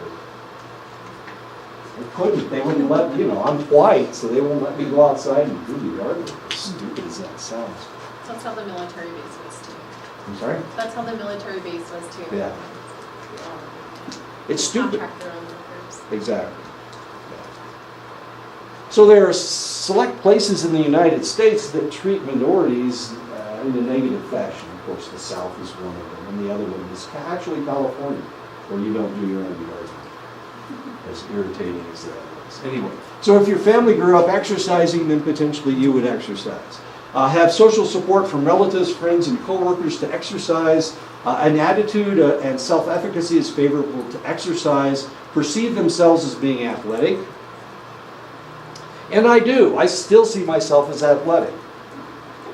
they couldn't. They wouldn't let, I'm white, so they won't let me go outside and do the yard work. As stupid as that sounds. That's how the military base was too. I'm sorry? That's how the military base was too. Yeah. It's stupid. Contract their own workers. Exactly. So there are select places in the United States that treat minorities in a negative fashion. Of course, the South is one of them, and the other one is actually California, where you don't do your own yard. As irritating as that is. Anyway, so if your family grew up exercising, then potentially you would exercise. Have social support from relatives, friends, and coworkers to exercise. An attitude and self-efficacy is favorable to exercise. Perceive themselves as being athletic. And I do. I still see myself as athletic.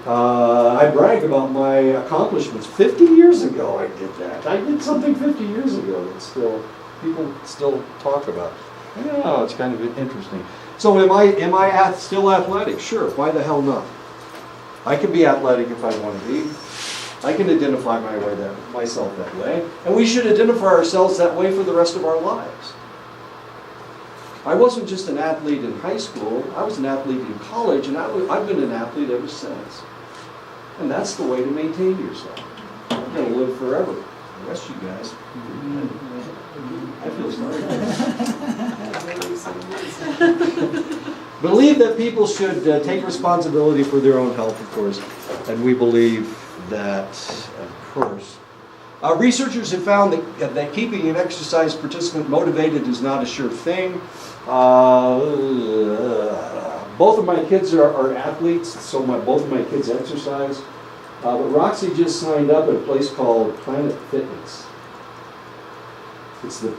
I brag about my accomplishments. 50 years ago I did that. I did something 50 years ago that people still talk about. I don't know, it's kind of interesting. So am I still athletic? Sure, why the hell not? I can be athletic if I want to be. I can identify myself that way. And we should identify ourselves that way for the rest of our lives. I wasn't just an athlete in high school, I was an athlete in college, and I've been an athlete ever since. And that's the way to maintain yourself. I'm going to live forever. The rest of you guys. I feel sorry. Believe that people should take responsibility for their own health, of course, and we believe that, of course. Researchers have found that keeping an exercise participant motivated is not a sure thing. Both of my kids are athletes, so both of my kids exercise. But Roxy just signed up at a place called Planet Fitness. It's the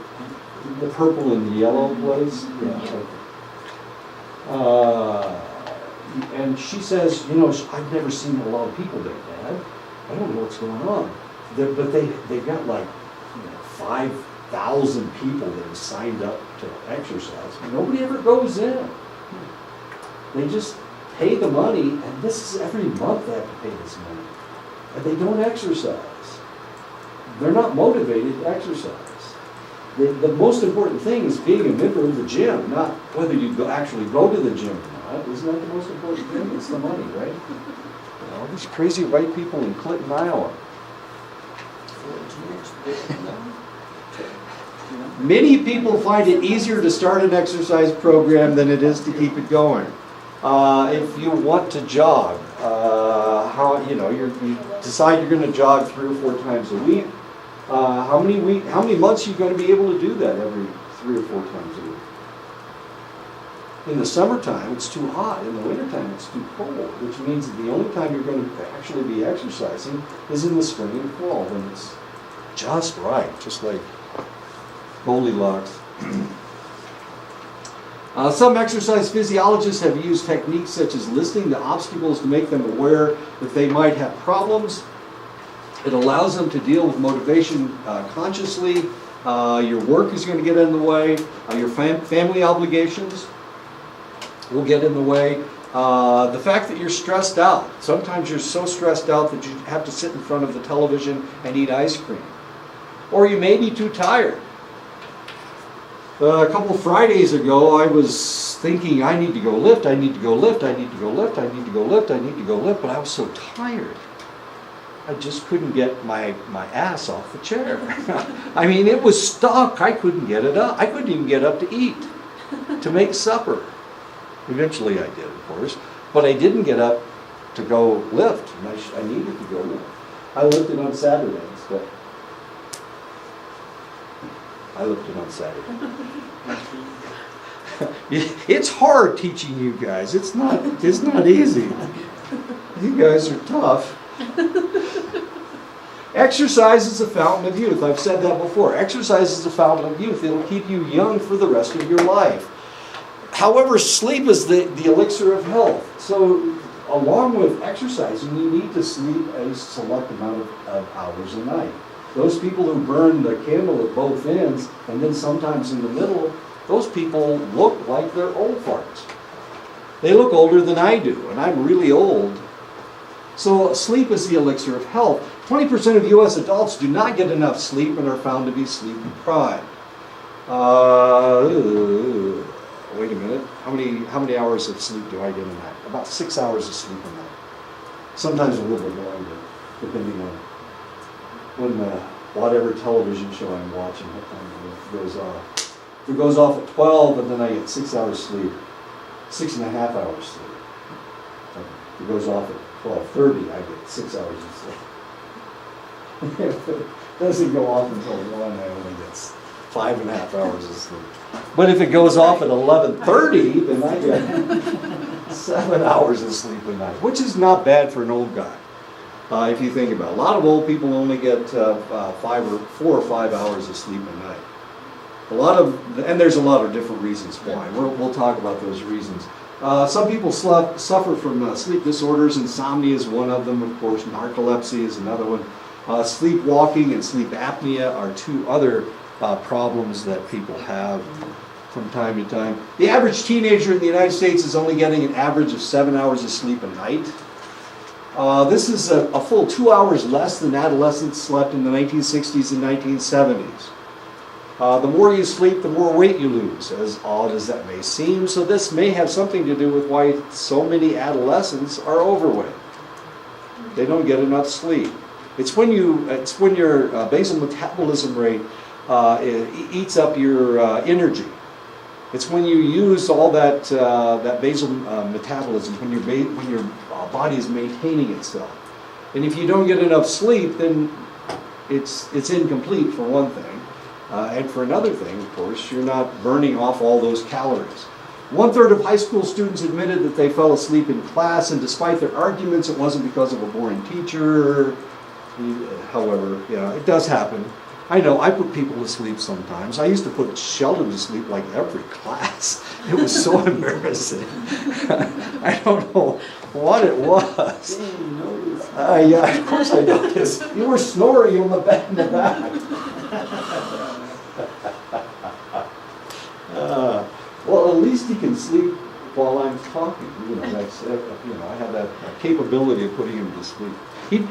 purple and the yellow place. Yeah. And she says, I've never seen a lot of people there, Dad. I don't know what's going on. But they've got like 5,000 people that have signed up to exercise. Nobody ever goes in. They just pay the money, and this is every month they have to pay this money. And they don't exercise. They're not motivated to exercise. The most important thing is being a member of the gym, not whether you actually go to the gym or not. Isn't that the most important thing? It's the money, right? All these crazy white people in Clinton, Iowa. Many people find it easier to start an exercise program than it is to keep it going. If you want to jog, you decide you're going to jog 3 or 4 times a week. How many months are you going to be able to do that every 3 or 4 times a week? In the summertime, it's too hot. In the wintertime, it's too cold, which means that the only time you're going to actually be exercising is in the spring and fall, when it's just right, just like Goldilocks. Some exercise physiologists have used techniques such as listening to obstacles to make them aware that they might have problems. It allows them to deal with motivation consciously. Your work is going to get in the way. Your family obligations will get in the way. The fact that you're stressed out. Sometimes you're so stressed out that you have to sit in front of the television and eat ice cream. Or you may be too tired. A couple of Fridays ago, I was thinking, I need to go lift, I need to go lift, I need to go lift, I need to go lift, I need to go lift, but I was so tired. I just couldn't get my ass off the chair. I mean, it was stuck. I couldn't get it up. I couldn't even get up to eat, to make supper. Eventually I did, of course, but I didn't get up to go lift. I needed to go lift. I lifted on Saturdays, but I lifted on Saturday. It's hard teaching you guys. It's not easy. You guys are tough. Exercise is a fountain of youth. I've said that before. Exercise is a fountain of youth. It'll keep you young for the rest of your life. However, sleep is the elixir of health. So along with exercising, you need to sleep a select amount of hours a night. Those people who burn the candle at both ends and then sometimes in the middle, those people look like they're old farts. They look older than I do, and I'm really old. So sleep is the elixir of health. 20% of U.S. adults do not get enough sleep and are found to be sleep deprived. Wait a minute. How many hours of sleep do I get a night? About 6 hours of sleep a night. Sometimes a little bit longer, depending on when whatever television show I'm watching, what time it goes off. If it goes off at 12, and then I get 6 hours sleep, 6.5 hours sleep. If it goes off at 12:30, I get 6 hours of sleep. If it doesn't go off until 1, I only get 5.5 hours of sleep. But if it goes off at 11:30, then I get 7 hours of sleep a night, which is not bad for an old guy. If you think about it. A lot of old people only get 4 or 5 hours of sleep a night. And there's a lot of different reasons why. We'll talk about those reasons. Some people suffer from sleep disorders. Insomnia is one of them, of course. Narcolepsy is another one. Sleepwalking and sleep apnea are two other problems that people have from time to time. The average teenager in the United States is only getting an average of 7 hours of sleep a night. This is a full 2 hours less than adolescents slept in the 1960s and 1970s. The more you sleep, the more weight you lose, as odd as that may seem. So this may have something to do with why so many adolescents are overweight. They don't get enough sleep. It's when your basal metabolism rate eats up your energy. It's when you use all that basal metabolism, when your body is maintaining itself. And if you don't get enough sleep, then it's incomplete for one thing. And for another thing, of course, you're not burning off all those calories. 1/3 of high school students admitted that they fell asleep in class, and despite their arguments, it wasn't because of a boring teacher. However, yeah, it does happen. I know, I put people to sleep sometimes. I used to put Sheldon to sleep like every class. It was so embarrassing. I don't know what it was. Yeah, of course I noticed. You were snoring in the back. Well, at least he can sleep while I'm talking. I have that capability of putting him to sleep.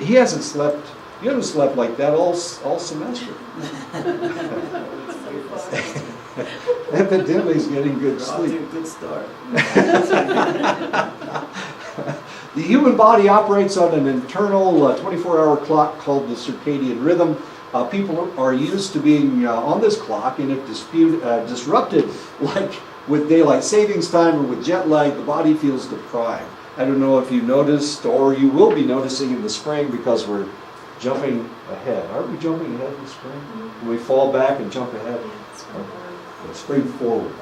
He hasn't slept. You haven't slept like that all semester. Evidently, he's getting good sleep. Good start. The human body operates on an internal 24-hour clock called the circadian rhythm. People are used to being on this clock, and if disrupted, like with daylight savings time or with jet lag, the body feels deprived. I don't know if you noticed, or you will be noticing in the spring, because we're jumping ahead. Aren't we jumping ahead in the spring? When we fall back and jump ahead? Spring forward.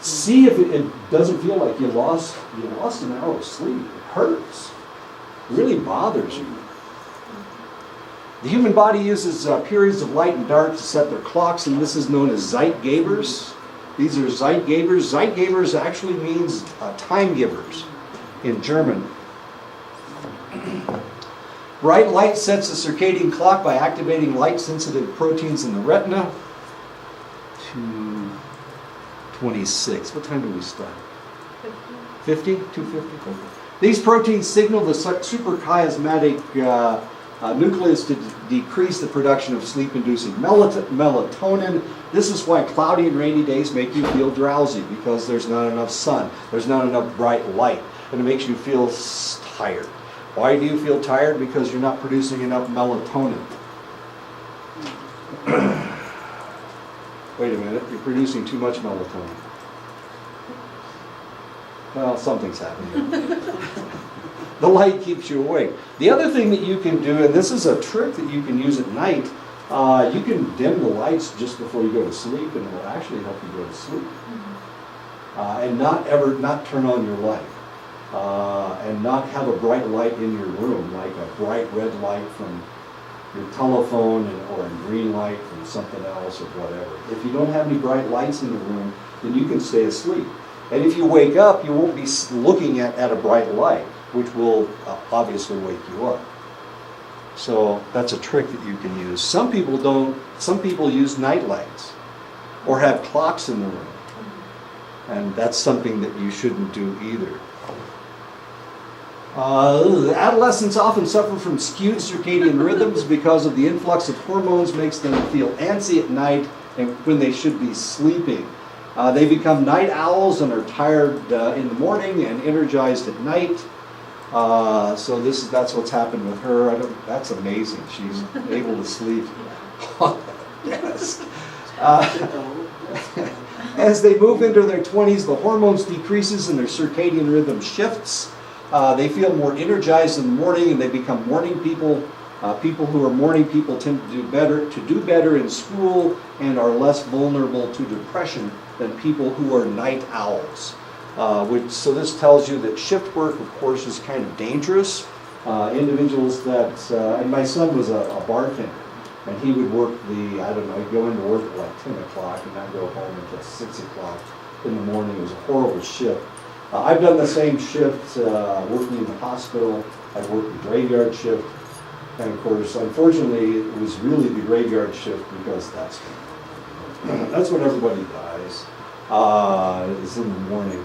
See if it doesn't feel like you lost an hour of sleep. It hurts. It really bothers you. The human body uses periods of light and dark to set their clocks, and this is known as Zeitgebers. These are Zeitgebers. Zeitgebers actually means time givers in German. Bright light sets the circadian clock by activating light-sensitive proteins in the retina. 2:26. What time do we start? 50? 2:50? Okay. These proteins signal the suprachiasmatic nucleus to decrease the production of sleep-inducing melatonin. This is why cloudy and rainy days make you feel drowsy, because there's not enough sun. There's not enough bright light, and it makes you feel tired. Why do you feel tired? Because you're not producing enough melatonin. Wait a minute, you're producing too much melatonin. Well, something's happening. The light keeps you awake. The other thing that you can do, and this is a trick that you can use at night, you can dim the lights just before you go to sleep, and it will actually help you go to sleep. And not turn on your light. and not have a bright light in your room, like a bright red light from your telephone or a green light from something else or whatever. If you don't have any bright lights in the room, then you can stay asleep. And if you wake up, you won't be looking at a bright light, which will obviously wake you up. So that's a trick that you can use. Some people don't. Some people use night lights or have clocks in the room. And that's something that you shouldn't do either. Adolescents often suffer from skewed circadian rhythms because of the influx of hormones makes them feel antsy at night and when they should be sleeping. They become night owls and are tired in the morning and energized at night. So that's what's happened with her. That's amazing. She's able to sleep. Yes. As they move into their 20s, the hormones decreases and their circadian rhythm shifts. They feel more energized in the morning and they become morning people. People who are morning people tend to do better in school and are less vulnerable to depression than people who are night owls. So this tells you that shift work, of course, is kind of dangerous. Individuals that, and my son was a bartender, and he would work he'd go into work at like 10 o'clock and not go home until 6 o'clock in the morning. It was a horrible shift. I've done the same shift working in the hospital. I've worked the graveyard shift. And of course, unfortunately, it was really the graveyard shift because that's when everybody dies. It's in the morning,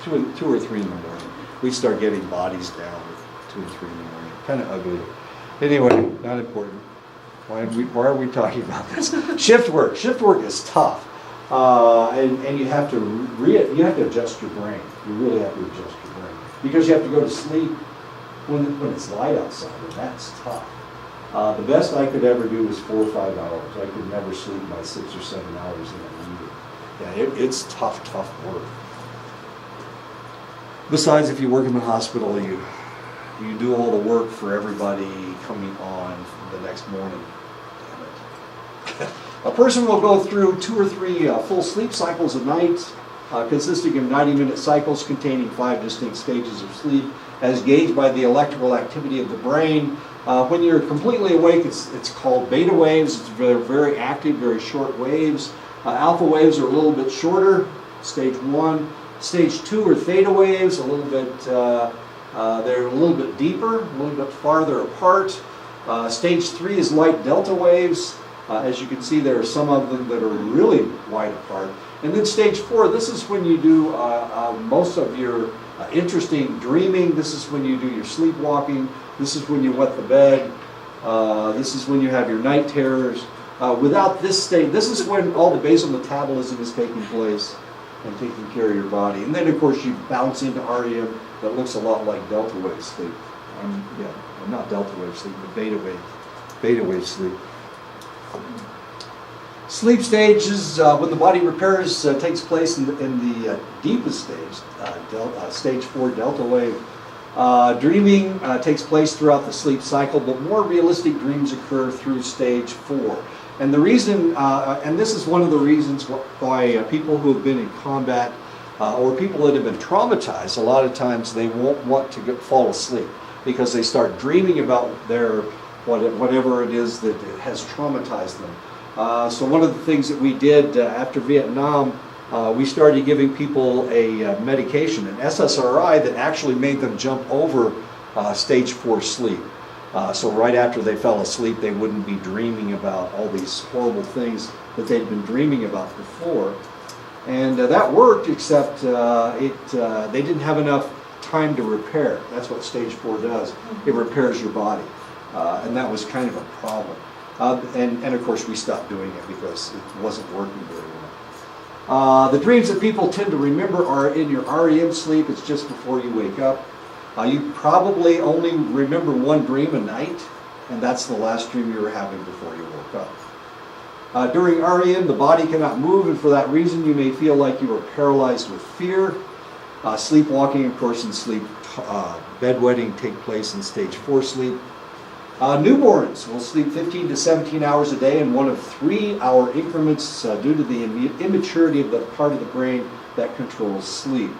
2 or 3 in the morning. We start getting bodies down at 2 or 3 in the morning. Kind of ugly. Anyway, not important. Why are we talking about this? Shift work. Shift work is tough, and you have to adjust your brain. You really have to adjust your brain because you have to go to sleep when it's light outside, and that's tough. The best I could ever do was 4 or 5 hours. I could never sleep by 6 or 7 hours in a week. Yeah, it's tough work. Besides, if you work in the hospital, you do all the work for everybody coming on the next morning. Damn it. A person will go through 2 or 3 full sleep cycles a night, consisting of 90-minute cycles containing 5 distinct stages of sleep, as gauged by the electrical activity of the brain. When you're completely awake, it's called beta waves. It's very active, very short waves. Alpha waves are a little bit shorter, stage 1. Stage 2 are theta waves, they're a little bit deeper, a little bit farther apart. Stage 3 is light delta waves. As you can see, there are some of them that are really wide apart. And then stage 4, this is when you do most of your interesting dreaming. This is when you do your sleepwalking. This is when you wet the bed. This is when you have your night terrors. Without this state, this is when all the basal metabolism is taking place and taking care of your body. And then, of course, you bounce into REM that looks a lot like delta wave sleep. Not delta wave sleep, but beta wave sleep. Sleep stage is when the body repairs takes place in the deepest stage, stage 4 delta wave. Dreaming takes place throughout the sleep cycle, but more realistic dreams occur through stage 4. And the reason, and this is one of the reasons why people who have been in combat or people that have been traumatized, a lot of times they won't want to fall asleep because they start dreaming about whatever it is that has traumatized them. So one of the things that we did after Vietnam, we started giving people a medication, an SSRI, that actually made them jump over stage 4 sleep. So right after they fell asleep, they wouldn't be dreaming about all these horrible things that they'd been dreaming about before. And that worked, except they didn't have enough time to repair. That's what stage 4 does. It repairs your body. And that was kind of a problem. And of course, we stopped doing it because it wasn't working very well. The dreams that people tend to remember are in your REM sleep. It's just before you wake up. You probably only remember one dream a night, and that's the last dream you were having before you woke up. During REM, the body cannot move, and for that reason, you may feel like you are paralyzed with fear. Sleepwalking, of course, and bedwetting take place in stage 4 sleep. Newborns will sleep 15 to 17 hours a day in one of 3-hour increments due to the immaturity of the part of the brain that controls sleep.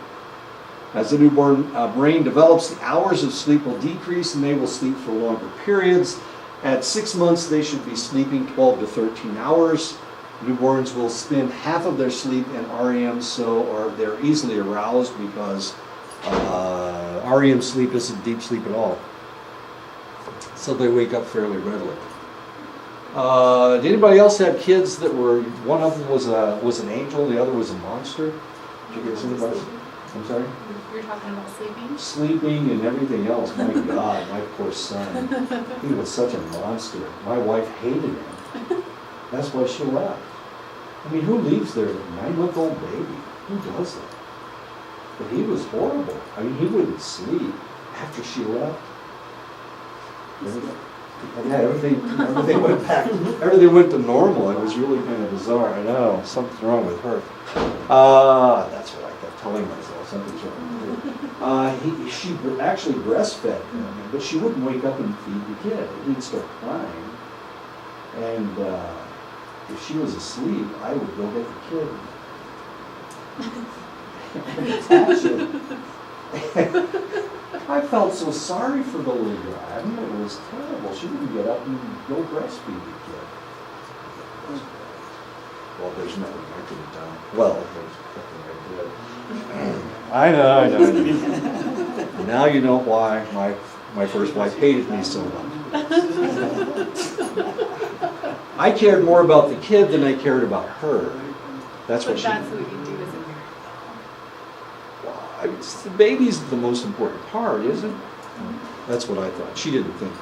As the newborn brain develops, the hours of sleep will decrease and they will sleep for longer periods. At 6 months, they should be sleeping 12 to 13 hours. Newborns will spend half of their sleep in REM, or they're easily aroused because REM sleep isn't deep sleep at all. So they wake up fairly readily. Did anybody else have kids that were, one of them was an angel, the other was a monster? Did you guys anybody? I'm sorry? You're talking about sleeping? Sleeping and everything else. My God, my poor son. He was such a monster. My wife hated him. That's why she left. I mean, who leaves their 9-month-old baby? Who does that? But he was horrible. I mean, he wouldn't sleep after she left. Yeah, everything went back. Everything went to normal. It was really kind of bizarre. I know, something's wrong with her. That's what I kept telling myself. Something's wrong with her. She actually breastfed him, but she wouldn't wake up and feed the kid. He'd start crying, and if she was asleep, I would go get the kid. I felt so sorry for the little guy. I mean, it was terrible. She wouldn't get up and go breastfeed the kid. Well, there's nothing I could have done. Well, there's nothing I did. I know. Now you know why my first wife hated me so much. I cared more about the kid than I cared about her. That's what she did. That's what you do as a parent. I mean, the baby's the most important part, isn't it? That's what I thought. She didn't think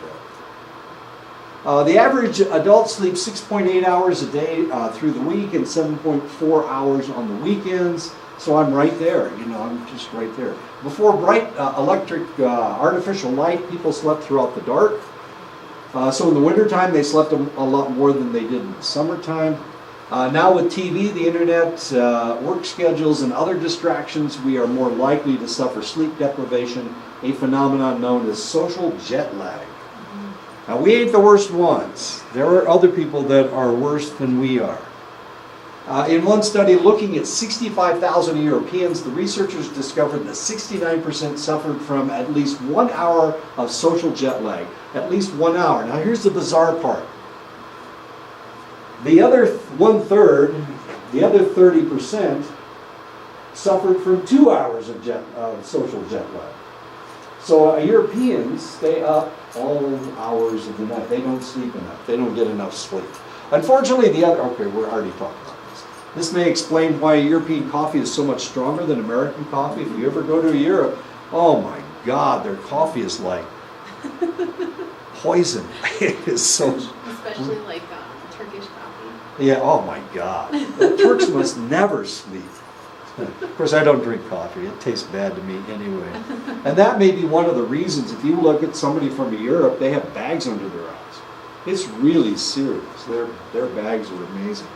that. The average adult sleeps 6.8 hours a day through the week and 7.4 hours on the weekends. So I'm right there, I'm just right there. Before bright artificial light, people slept throughout the dark. So in the wintertime, they slept a lot more than they did in the summertime. Now with TV, the internet, work schedules, and other distractions, we are more likely to suffer sleep deprivation, a phenomenon known as social jet lag. Now, we ain't the worst ones. There are other people that are worse than we are. In one study looking at 65,000 Europeans, the researchers discovered that 69% suffered from at least 1 hour of social jet lag. At least 1 hour. Now, here's the bizarre part. The other 1/3, the other 30%, suffered from 2 hours of social jet lag. So Europeans stay up all hours of the night. They don't sleep enough. They don't get enough sleep. Unfortunately, we're already talking about this. This may explain why European coffee is so much stronger than American coffee. If you ever go to Europe, oh my God, their coffee is like poison. It is so... Especially like Turkish coffee. Yeah, oh my God. The Turks must never sleep. Of course, I don't drink coffee. It tastes bad to me anyway. And that may be one of the reasons. If you look at somebody from Europe, they have bags under their eyes. It's really serious. Their bags are amazing.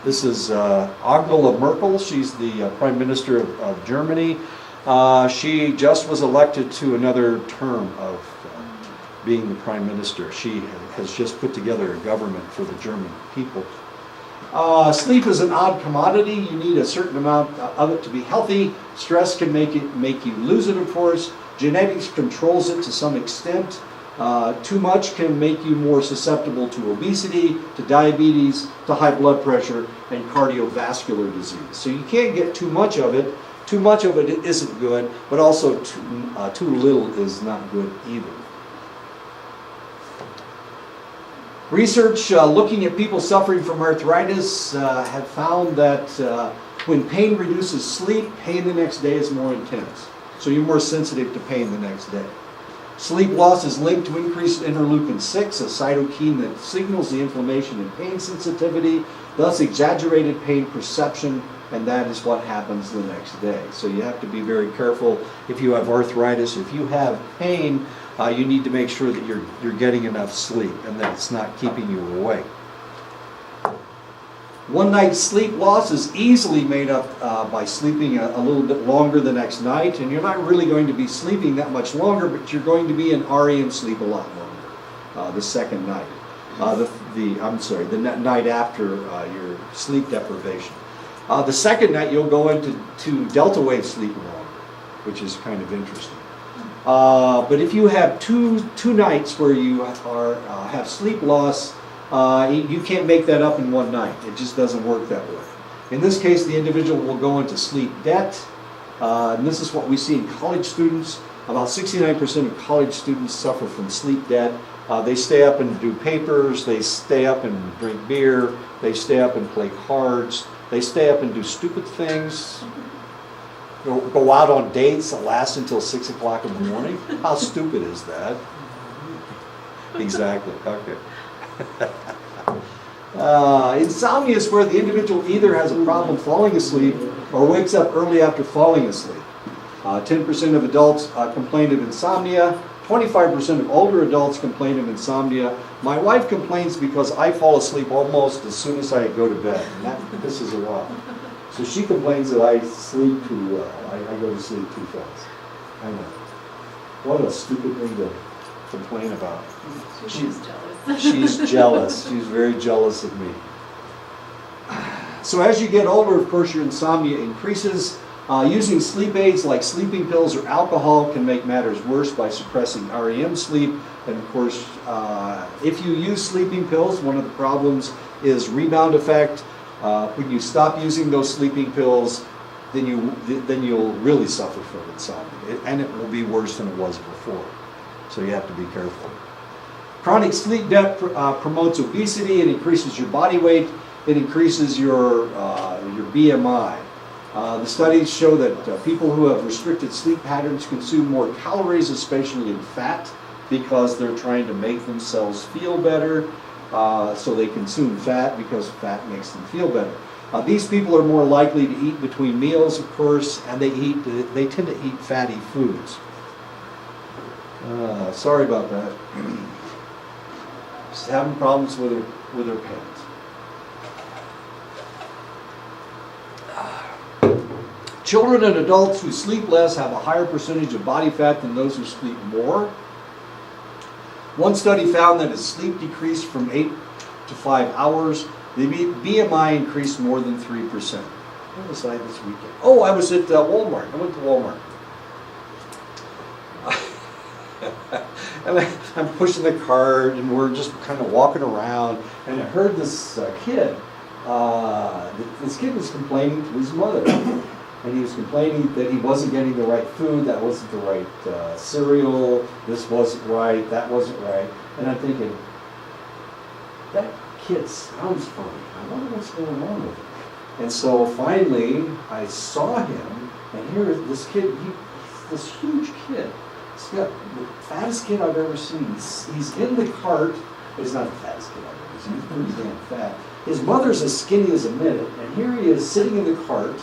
This is Angela Merkel. She's the Prime Minister of Germany. She just was elected to another term of being the Prime Minister. She has just put together a government for the German people. Sleep is an odd commodity. You need a certain amount of it to be healthy. Stress can make you lose it, of course. Genetics controls it to some extent. Too much can make you more susceptible to obesity, to diabetes, to high blood pressure, and cardiovascular disease. So you can't get too much of it. Too much of it isn't good, but also too little is not good either. Research looking at people suffering from arthritis have found that when pain reduces sleep, pain the next day is more intense. So you're more sensitive to pain the next day. Sleep loss is linked to increased interleukin-6, a cytokine that signals the inflammation and pain sensitivity, thus exaggerated pain perception, and that is what happens the next day. So you have to be very careful if you have arthritis, if you have pain, you need to make sure that you're getting enough sleep and that it's not keeping you awake. One night's sleep loss is easily made up by sleeping a little bit longer the next night, and you're not really going to be sleeping that much longer, but you're going to be in REM sleep a lot longer the second night. The night after your sleep deprivation. The second night you'll go into delta wave sleep longer. which is kind of interesting. But if you have two nights where you have sleep loss, you can't make that up in one night. It just doesn't work that way. In this case, the individual will go into sleep debt. And this is what we see in college students. About 69% of college students suffer from sleep debt. They stay up and do papers. They stay up and drink beer. They stay up and play cards. They stay up and do stupid things. Go out on dates that last until 6 o'clock in the morning. How stupid is that? Exactly. Okay. Insomnia is where the individual either has a problem falling asleep or wakes up early after falling asleep. 10% of adults complain of insomnia. 25% of older adults complain of insomnia. My wife complains because I fall asleep almost as soon as I go to bed, and that pisses her off. So she complains that I sleep too well. I go to sleep too fast. I know. What a stupid thing to complain about. She's jealous. She's jealous. She's very jealous of me. So as you get older, of course, your insomnia increases. Using sleep aids like sleeping pills or alcohol can make matters worse by suppressing REM sleep. And of course, if you use sleeping pills, one of the problems is rebound effect. When you stop using those sleeping pills, then you'll really suffer from insomnia, and it will be worse than it was before. So you have to be careful. Chronic sleep debt promotes obesity. It increases your body weight. It increases your BMI. The studies show that people who have restricted sleep patterns consume more calories, especially in fat, because they're trying to make themselves feel better. So they consume fat because fat makes them feel better. These people are more likely to eat between meals, of course, and they tend to eat fatty foods. Sorry about that. Just having problems with her pants. Children and adults who sleep less have a higher percentage of body fat than those who sleep more. One study found that as sleep decreased from 8 to 5 hours, the BMI increased more than 3%. Where was I this weekend? Oh, I was at Walmart. I went to Walmart. And I'm pushing the cart, and we're just kind of walking around, and I heard this kid. This kid was complaining to his mother. And he was complaining that he wasn't getting the right food, that wasn't the right cereal, this wasn't right, that wasn't right. And I'm thinking, that kid sounds funny. I wonder what's going on with him. And so finally, I saw him, and here this kid, he's this huge kid. He's got the fattest kid I've ever seen. He's in the cart. He's not the fattest kid I've ever seen. He's pretty damn fat. His mother's as skinny as a minute, and here he is sitting in the cart,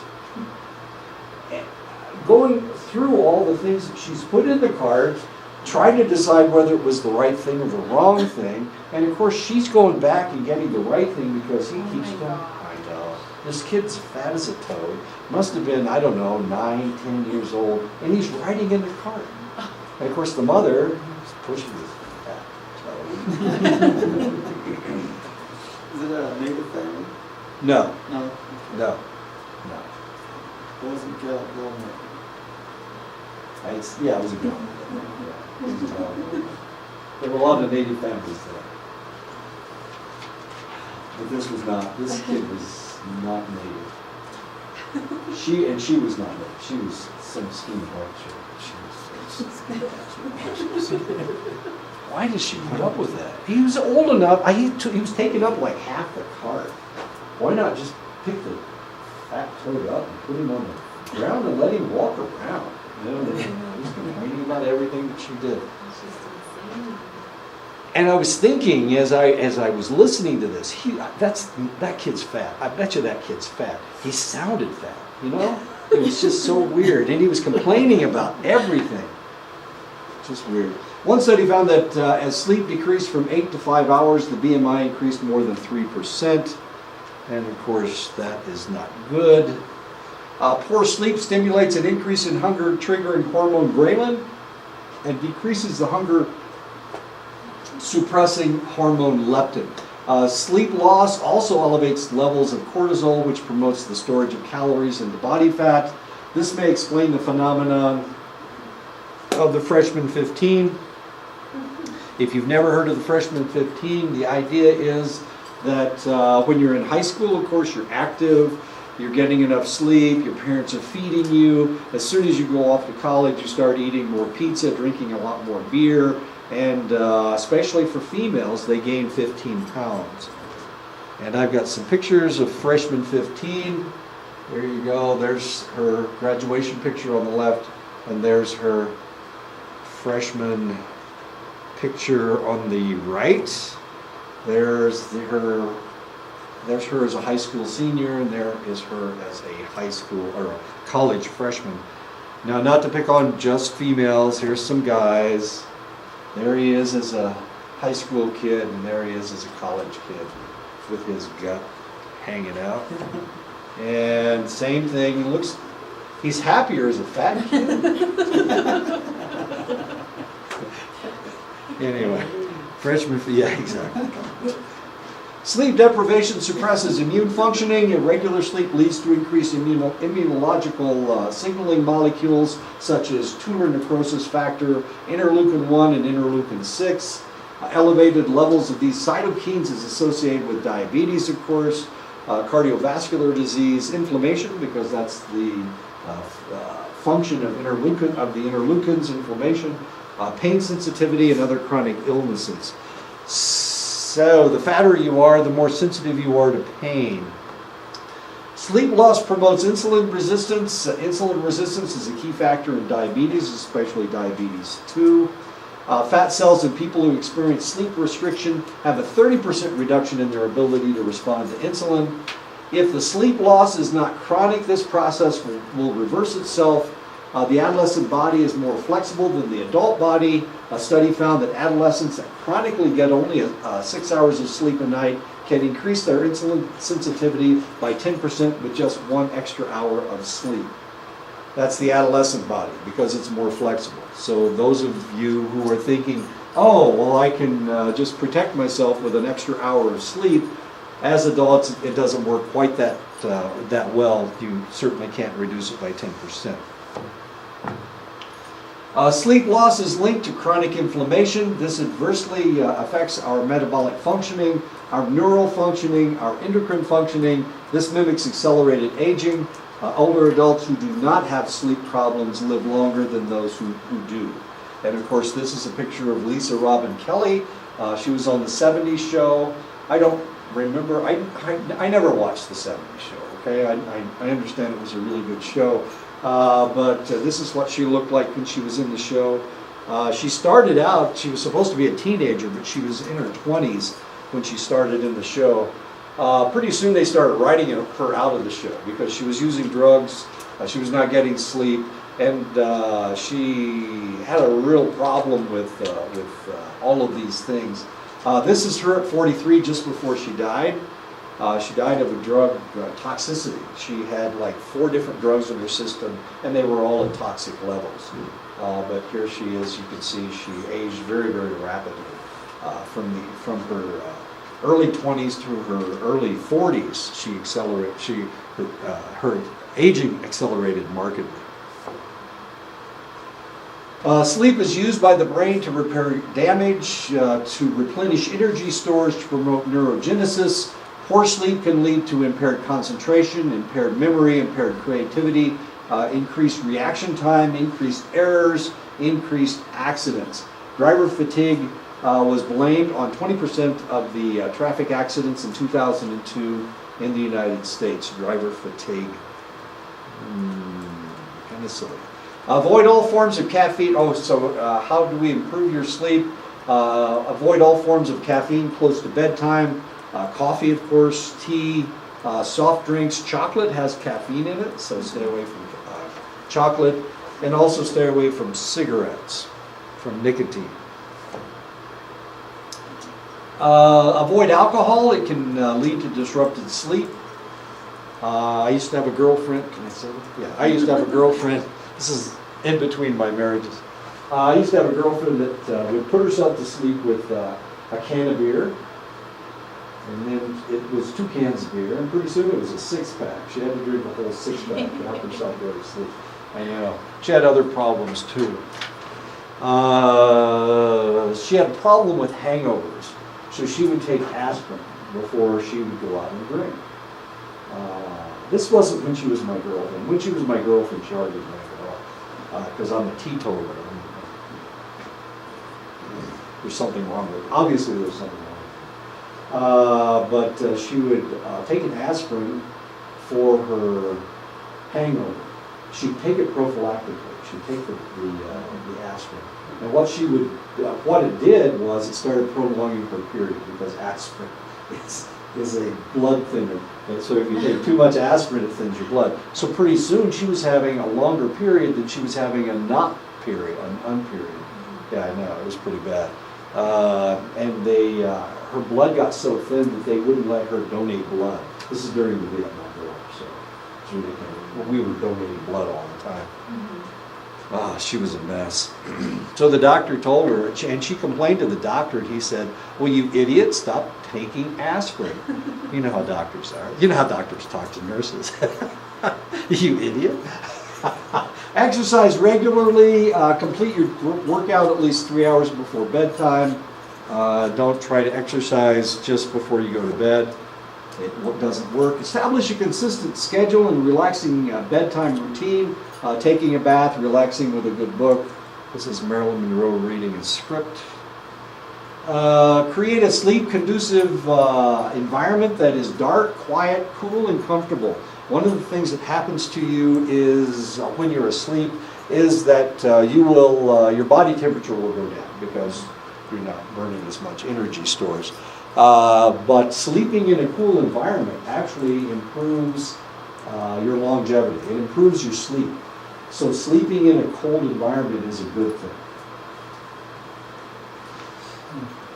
going through all the things that she's put in the cart, trying to decide whether it was the right thing or the wrong thing. And of course, she's going back and getting the right thing because he keeps going. I know. This kid's fat as a toad. Must have been, I don't know, 9, 10 years old. And he's riding in the cart. And of course, the mother is pushing this fat toad. Is it a native family? No. No. No. It wasn't California. Yeah, it was a girl. There were a lot of native families there. But this kid was not native. She was not native. She was some skinny white chick. Why did she put up with that? He was old enough. He was taking up like half the cart. Why not just pick the fat toad up and put him on the ground and let him walk around? You know, he's complaining about everything that she did. And I was thinking as I was listening to this, that kid's fat. I bet you that kid's fat. He sounded fat, you know? It was just so weird. And he was complaining about everything. Just weird. One study found that as sleep decreased from 8 to 5 hours, the BMI increased more than 3%. And of course, that is not good. Poor sleep stimulates an increase in hunger triggering hormone ghrelin and decreases the hunger suppressing hormone leptin. Sleep loss also elevates levels of cortisol, which promotes the storage of calories into body fat. This may explain the phenomenon of the freshman 15. If you've never heard of the freshman 15, the idea is that when you're in high school, of course, you're active, you're getting enough sleep, your parents are feeding you. As soon as you go off to college, you start eating more pizza, drinking a lot more beer, and especially for females, they gain 15 pounds. And I've got some pictures of freshman 15. There you go. There's her graduation picture on the left, and there's her freshman picture on the right. There's her as a high school senior, and there is her as a high school or a college freshman. Now, not to pick on just females, here's some guys. There he is as a high school kid, and there he is as a college kid with his gut hanging out. And same thing, he's happier as a fat kid. Anyway, freshman, yeah, exactly. Sleep deprivation suppresses immune functioning. Irregular sleep leads to increased immunological signaling molecules such as tumor necrosis factor, interleukin-1 and interleukin-6. Elevated levels of these cytokines is associated with diabetes, of course, cardiovascular disease, inflammation, because that's the function of the interleukins, inflammation, pain sensitivity, and other chronic illnesses. So the fatter you are, the more sensitive you are to pain. Sleep loss promotes insulin resistance. Insulin resistance is a key factor in diabetes, especially diabetes 2. Fat cells in people who experience sleep restriction have a 30% reduction in their ability to respond to insulin. If the sleep loss is not chronic, this process will reverse itself. The adolescent body is more flexible than the adult body. A study found that adolescents that chronically get only 6 hours of sleep a night can increase their insulin sensitivity by 10% with just 1 extra hour of sleep. That's the adolescent body because it's more flexible. So those of you who are thinking, oh, well, I can just protect myself with an extra hour of sleep, as adults, it doesn't work quite that well. You certainly can't reduce it by 10%. Sleep loss is linked to chronic inflammation. This adversely affects our metabolic functioning, our neural functioning, our endocrine functioning. This mimics accelerated aging. Older adults who do not have sleep problems live longer than those who do. And of course, this is a picture of Lisa Robin Kelly. She was on the 70s show. I don't remember, I never watched the 70s show, okay? I understand it was a really good show. But this is what she looked like when she was in the show. She started out, she was supposed to be a teenager, but she was in her 20s when she started in the show. Pretty soon they started writing her out of the show because she was using drugs, she was not getting sleep, and she had a real problem with all of these things. This is her at 43, just before she died. She died of a drug toxicity. She had like 4 different drugs in her system, and they were all at toxic levels. But here she is. You can see she aged very, very rapidly from her early 20s to her early 40s. Her aging accelerated markedly. Sleep is used by the brain to repair damage, to replenish energy stores, to promote neurogenesis. Poor sleep can lead to impaired concentration, impaired memory, impaired creativity, increased reaction time, increased errors, increased accidents. Driver fatigue was blamed on 20% of the traffic accidents in 2002 in the United States. Driver fatigue. Kind of silly. Avoid all forms of caffeine. How do we improve your sleep? Avoid all forms of caffeine close to bedtime. Coffee, of course, tea, soft drinks. Chocolate has caffeine in it, so stay away from chocolate. And also stay away from cigarettes, from nicotine. Avoid alcohol. It can lead to disrupted sleep. I used to have a girlfriend. Can I say that? Yeah, I used to have a girlfriend. This is in between my marriages. I used to have a girlfriend that would put herself to sleep with a can of beer. And then it was 2 cans of beer, and pretty soon it was a 6-pack. She had to drink a whole 6-pack to help herself go to sleep. I know. She had other problems too. She had a problem with hangovers, so she would take aspirin before she would go out and drink. This wasn't when she was my girlfriend. When she was my girlfriend, she hardly drank at all, because I'm a teetotaler. There's something wrong with it. Obviously, there's something wrong with it. But she would take an aspirin for her hangover. She'd take it prophylactically. She'd take the aspirin. And what it did was it started prolonging her period, because aspirin is a blood thinner. And so if you take too much aspirin, it thins your blood. So pretty soon she was having a longer period than she was having a not period, an unperiod. Yeah, I know, it was pretty bad. And her blood got so thin that they wouldn't let her donate blood. This is during the Vietnam War, so it's ridiculous. We were donating blood all the time. She was a mess. So the doctor told her, and she complained to the doctor, and he said, "Well, you idiot, stop taking aspirin." You know how doctors are. You know how doctors talk to nurses. You idiot. Exercise regularly. Complete your workout at least 3 hours before bedtime. Don't try to exercise just before you go to bed. It doesn't work. Establish a consistent schedule and relaxing bedtime routine. Taking a bath, relaxing with a good book. This is Marilyn Monroe reading a script. Create a sleep-conducive environment that is dark, quiet, cool, and comfortable. One of the things that happens to you is when you're asleep is that your body temperature will go down because you're not burning as much energy stores. But sleeping in a cool environment actually improves your longevity. It improves your sleep. So sleeping in a cold environment is a good thing.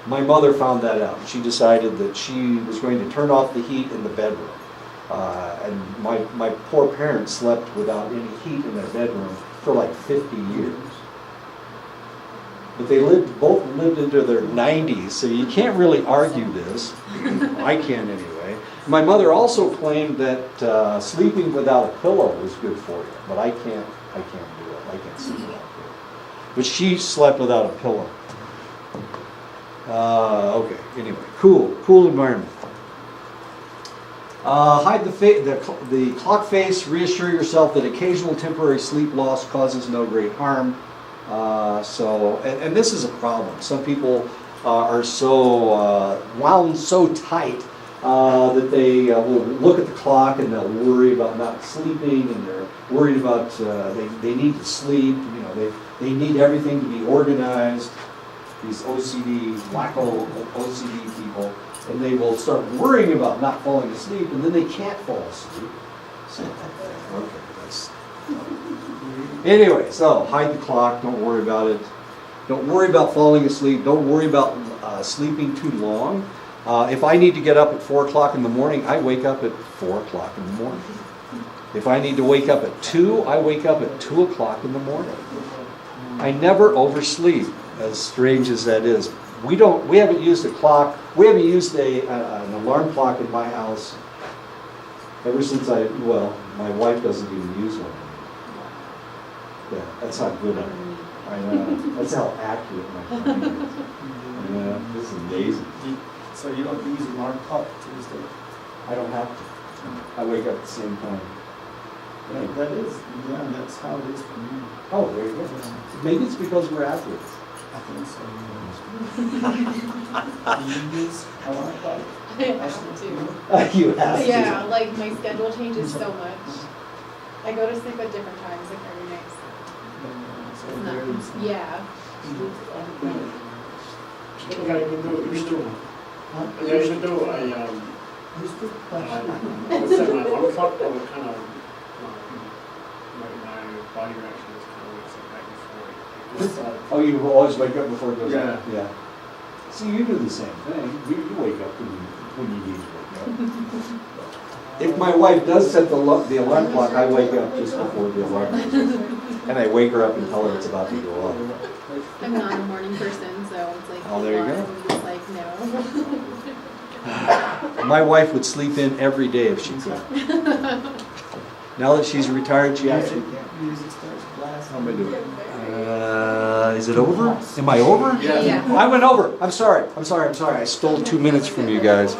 My mother found that out. She decided that she was going to turn off the heat in the bedroom. And my poor parents slept without any heat in their bedroom for like 50 years. But they both lived into their 90s, so you can't really argue this. I can't anyway. My mother also claimed that sleeping without a pillow was good for you, but I can't do it. I can't sleep without a pillow. But she slept without a pillow. Okay, anyway, cool environment. Hide the clock face. Reassure yourself that occasional temporary sleep loss causes no great harm. And this is a problem. Some people are so wound so tight that they will look at the clock and they'll worry about not sleeping, and they're worried about they need to sleep. You know, they need everything to be organized. These OCD, wacko OCD people, and they will start worrying about not falling asleep, and then they can't fall asleep. So, okay, that's. Anyway, so hide the clock. Don't worry about it. Don't worry about falling asleep. Don't worry about sleeping too long. If I need to get up at 4 o'clock in the morning, I wake up at 4 o'clock in the morning. If I need to wake up at 2, I wake up at 2 o'clock in the morning. I never oversleep, as strange as that is. We haven't used a clock. We haven't used an alarm clock in my house ever since my wife doesn't even use one. Yeah, that's how good I know. That's how accurate my phone is. Yeah, this is amazing. So you don't use an alarm clock Tuesday? I don't have to. I wake up at the same time. That's how it is for me. Oh, there you go. Maybe it's because we're athletes. I think so. Do you use alarm clock? I have to. You have to. Yeah, like my schedule changes so much. I go to sleep at different times, like every night. So It's very not, easy. yeah. Okay, I can do it usually. I usually do, I set my alarm clock, but it kind of, my body reaction is kind of wakes up right before it gets Oh, you always wake up before it goes Yeah. out? Yeah. See, you do the same thing. You wake up when you need to wake up. If my wife does set the alarm clock, I wake up just before the alarm goes off. And I wake her up and tell her it's about to go off. I'm not a morning person, so it's like, Oh, there you go. I'm just like, no. My wife would sleep in every day if she could. Now that she's retired, she actually can. Music starts blasting. How am I doing? Is it over? Am I over? Yeah. Yeah. I went over. I'm sorry. I stole 2 minutes from you guys.